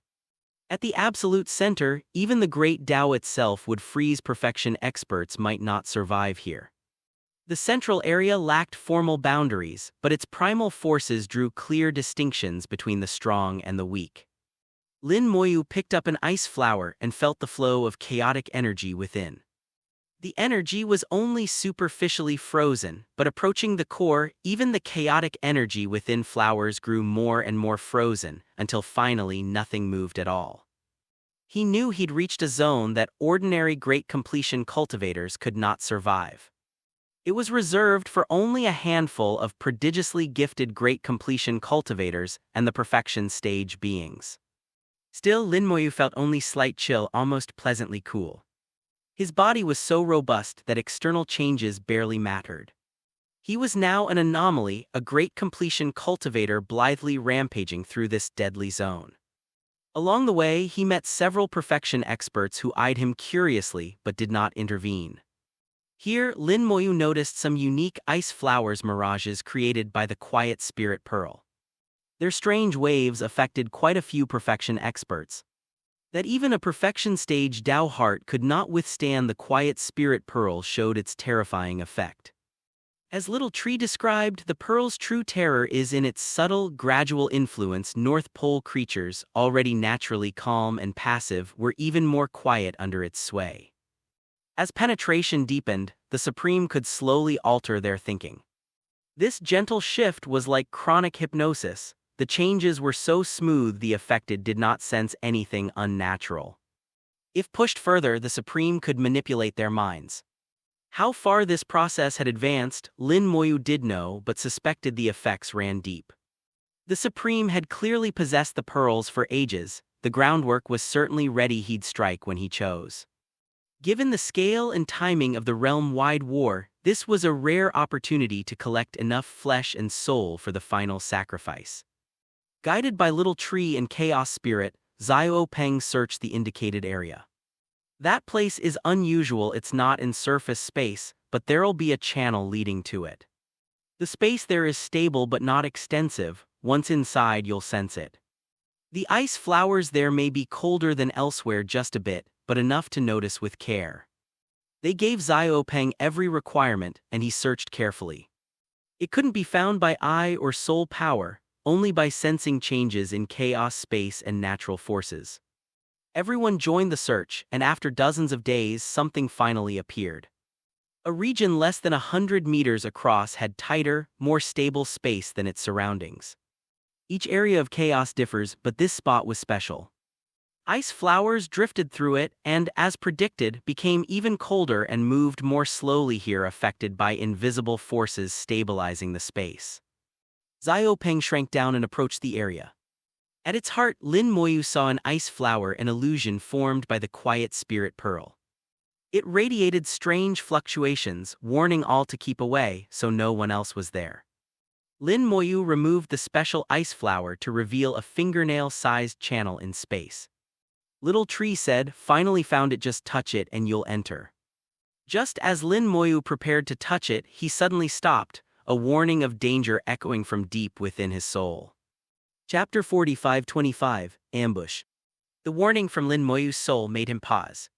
At the absolute center, even the Great Tao itself would freeze. Perfection experts might not survive here. The central area lacked formal boundaries, but its primal forces drew clear distinctions between the strong and the weak. Lin Moyu picked up an ice flower and felt the flow of chaotic energy within. The energy was only superficially frozen, but approaching the core, even the chaotic energy within flowers grew more and more frozen, until finally nothing moved at all. He knew he'd reached a zone that ordinary great completion cultivators could not survive. It was reserved for only a handful of prodigiously gifted great completion cultivators and the perfection stage beings. Still, Lin Moyu felt only slight chill, almost pleasantly cool. His body was so robust that external changes barely mattered. He was now an anomaly, a great completion cultivator blithely rampaging through this deadly zone. Along the way, he met several perfection experts who eyed him curiously but did not intervene. Here, Lin Moyu noticed some unique ice flowers mirages created by the quiet spirit pearl. Their strange waves affected quite a few perfection experts. That even a perfection stage Dao heart could not withstand the quiet spirit pearl showed its terrifying effect. As Little Tree described, the pearl's true terror is in its subtle, gradual influence. North Pole creatures, already naturally calm and passive, were even more quiet under its sway. As penetration deepened, the Supreme could slowly alter their thinking. This gentle shift was like chronic hypnosis. The changes were so smooth the affected did not sense anything unnatural. If pushed further, the Supreme could manipulate their minds. How far this process had advanced, Lin Moyu did know but suspected the effects ran deep. The Supreme had clearly possessed the pearls for ages. The groundwork was certainly ready. He'd strike when he chose. Given the scale and timing of the realm-wide war, this was a rare opportunity to collect enough flesh and soul for the final sacrifice. Guided by Little Tree and Chaos Spirit, Xiao Peng searched the indicated area. That place is unusual. It's not in surface space, but there'll be a channel leading to it. The space there is stable but not extensive. Once inside, you'll sense it. The ice flowers there may be colder than elsewhere just a bit, but enough to notice with care. They gave Xiao Peng every requirement, and he searched carefully. It couldn't be found by eye or soul power, only by sensing changes in chaos space and natural forces. Everyone joined the search, and after dozens of days, something finally appeared. A region less than 100 meters across had tighter, more stable space than its surroundings. Each area of chaos differs, but this spot was special. Ice flowers drifted through it and, as predicted, became even colder and moved more slowly here, affected by invisible forces stabilizing the space. Xiao Peng shrank down and approached the area. At its heart, Lin Moyu saw an ice flower, an illusion formed by the quiet spirit pearl. It radiated strange fluctuations, warning all to keep away, so no one else was there. Lin Moyu removed the special ice flower to reveal a fingernail-sized channel in space. Little Tree said, "Finally found it, just touch it and you'll enter." Just as Lin Moyu prepared to touch it, he suddenly stopped, a warning of danger echoing from deep within his soul. Chapter 45-25, Ambush. The warning from Lin Moyu's soul made him pause.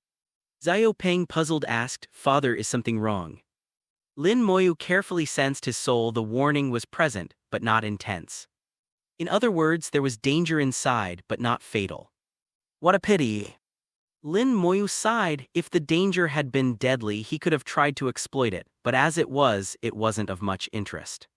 Xiao Peng, puzzled, asked, "Father, is something wrong?" Lin Moyu carefully sensed his soul. The warning was present, but not intense. In other words, there was danger inside, but not fatal. What a pity. Lin Moyu sighed. If the danger had been deadly, he could have tried to exploit it, but as it wasn't of much interest.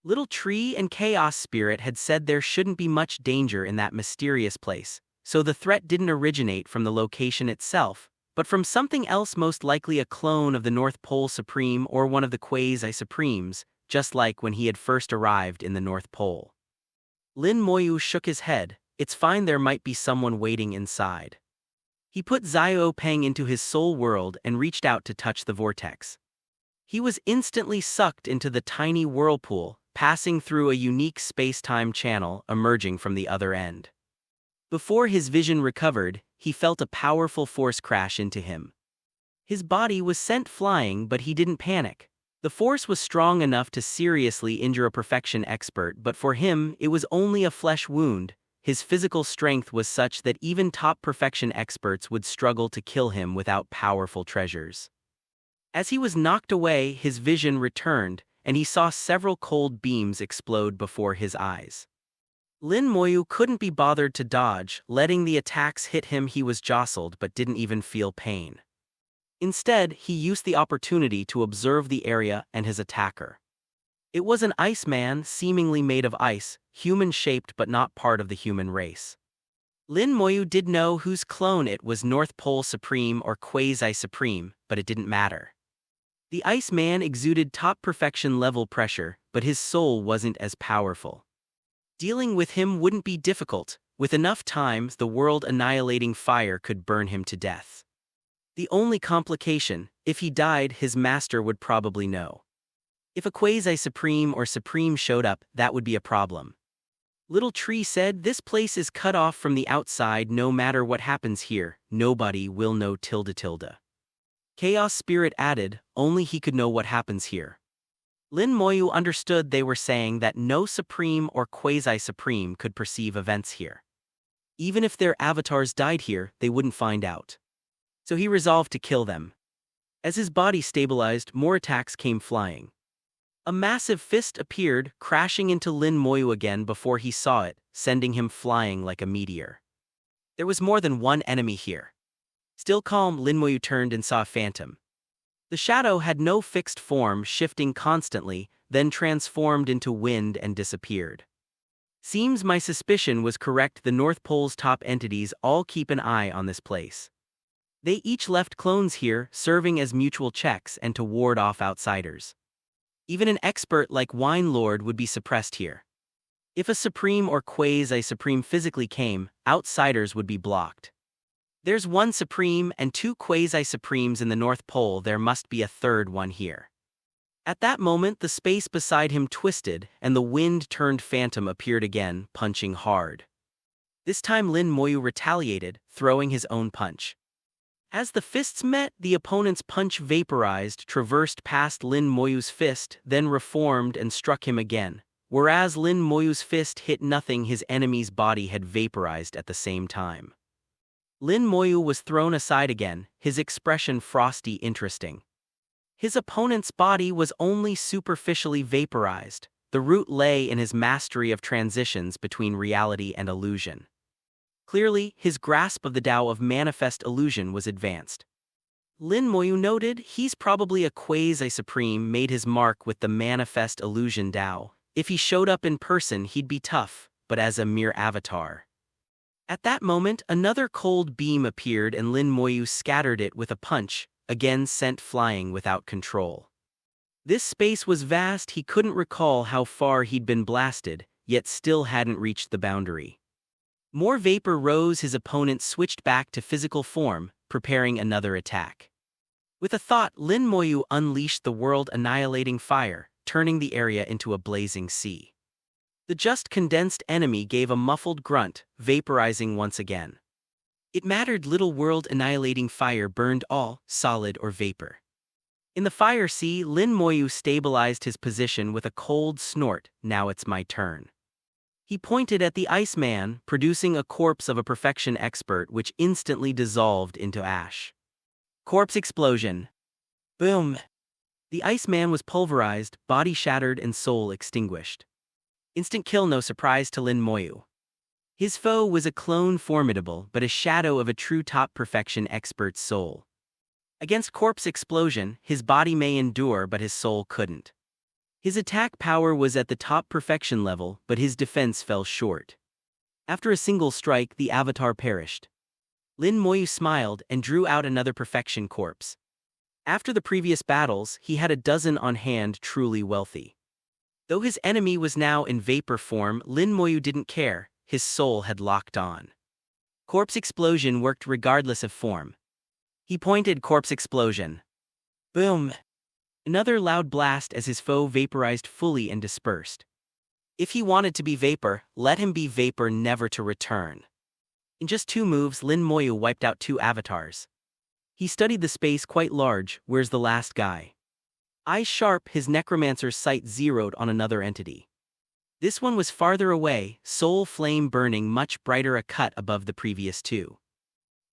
Little Tree and Chaos Spirit had said there shouldn't be much danger in that mysterious place, so the threat didn't originate from the location itself, but from something else, most likely a clone of the North Pole Supreme or one of the Quasi-Supremes, just like when he had first arrived in the North Pole. Lin Moyu shook his head. It's fine, there might be someone waiting inside. He put Xiao Peng into his soul world and reached out to touch the vortex. He was instantly sucked into the tiny whirlpool, passing through a unique space-time channel, emerging from the other end. Before his vision recovered, he felt a powerful force crash into him. His body was sent flying, but he didn't panic. The force was strong enough to seriously injure a perfection expert, but for him, it was only a flesh wound. His physical strength was such that even top perfection experts would struggle to kill him without powerful treasures. As he was knocked away, his vision returned, and he saw several cold beams explode before his eyes. Lin Moyu couldn't be bothered to dodge, letting the attacks hit him. He was jostled but didn't even feel pain. Instead, he used the opportunity to observe the area and his attacker. It was an Iceman, seemingly made of ice, human-shaped but not part of the human race. Lin Moyu did know whose clone it was, North Pole Supreme or Quasi-Supreme, but it didn't matter. The Iceman exuded top perfection level pressure, but his soul wasn't as powerful. Dealing with him wouldn't be difficult. With enough time, the world-annihilating fire could burn him to death. The only complication, if he died, his master would probably know. If a quasi-supreme or supreme showed up, that would be a problem. Little Tree said, "This place is cut off from the outside. No matter what happens here, nobody will know tilde. Chaos Spirit added, "Only he could know what happens here." Lin Moyu understood they were saying that no supreme or quasi-supreme could perceive events here. Even if their avatars died here, they wouldn't find out. So he resolved to kill them. As his body stabilized, more attacks came flying. A massive fist appeared, crashing into Lin Moyu again before he saw it, sending him flying like a meteor. There was more than one enemy here. Still calm, Lin Moyu turned and saw a phantom. The shadow had no fixed form, shifting constantly, then transformed into wind and disappeared. Seems my suspicion was correct. The North Pole's top entities all keep an eye on this place. They each left clones here, serving as mutual checks and to ward off outsiders. Even an expert like Wine Lord would be suppressed here. If a supreme or quasi-supreme physically came, outsiders would be blocked. There's one supreme and two quasi-supremes in the North Pole. There must be a third one here. At that moment, the space beside him twisted, and the wind-turned phantom appeared again, punching hard. This time Lin Moyu retaliated, throwing his own punch. As the fists met, the opponent's punch vaporized, traversed past Lin Moyu's fist, then reformed and struck him again. Whereas Lin Moyu's fist hit nothing, his enemy's body had vaporized at the same time. Lin Moyu was thrown aside again, his expression frosty interesting. His opponent's body was only superficially vaporized. The root lay in his mastery of transitions between reality and illusion. Clearly, his grasp of the Tao of manifest illusion was advanced. Lin Moyu noted, he's probably a quasi-supreme, made his mark with the manifest illusion Tao. If he showed up in person, he'd be tough, but as a mere avatar. At that moment, another cold beam appeared and Lin Moyu scattered it with a punch, again sent flying without control. This space was vast. He couldn't recall how far he'd been blasted, yet still hadn't reached the boundary. More vapor rose. His opponent switched back to physical form, preparing another attack. With a thought, Lin Moyu unleashed the world-annihilating fire, turning the area into a blazing sea. The just condensed enemy gave a muffled grunt, vaporizing once again. It mattered little. World-annihilating fire burned all, solid or vapor. In the fire sea, Lin Moyu stabilized his position with a cold snort. "Now it's my turn." He pointed at the Iceman, producing a corpse of a perfection expert which instantly dissolved into ash. Corpse explosion. Boom! The Iceman was pulverized, body shattered and soul extinguished. Instant kill. No surprise to Lin Moyu. His foe was a clone formidable but a shadow of a true top perfection expert's soul. Against corpse explosion, his body may endure but his soul couldn't. His attack power was at the top perfection level, but his defense fell short. After a single strike, the avatar perished. Lin Moyu smiled and drew out another perfection corpse. After the previous battles, he had a dozen on hand, truly wealthy. Though his enemy was now in vapor form, Lin Moyu didn't care, his soul had locked on. Corpse explosion worked regardless of form. He pointed. Corpse explosion. Boom! Another loud blast as his foe vaporized fully and dispersed. If he wanted to be vapor, let him be vapor, never to return. In just 2 moves, Lin Moyu wiped out 2 avatars. He studied the space quite large. Where's the last guy? Eyes sharp, his necromancer's sight zeroed on another entity. This one was farther away, soul flame burning much brighter, a cut above the previous 2.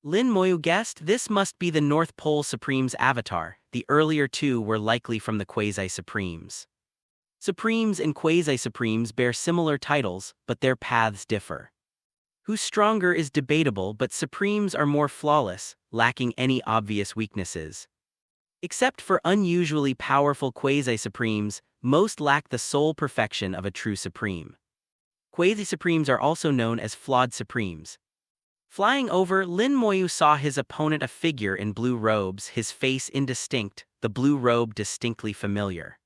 Lin Moyu guessed this must be the North Pole Supreme's avatar. The earlier 2 were likely from the Quasi-Supremes. Supremes and Quasi-Supremes bear similar titles, but their paths differ. Who's stronger is debatable, but Supremes are more flawless, lacking any obvious weaknesses. Except for unusually powerful Quasi-Supremes, most lack the soul perfection of a true Supreme. Quasi-Supremes are also known as flawed Supremes. Flying over, Lin Moyu saw his opponent, a figure in blue robes, his face indistinct, the blue robe distinctly familiar.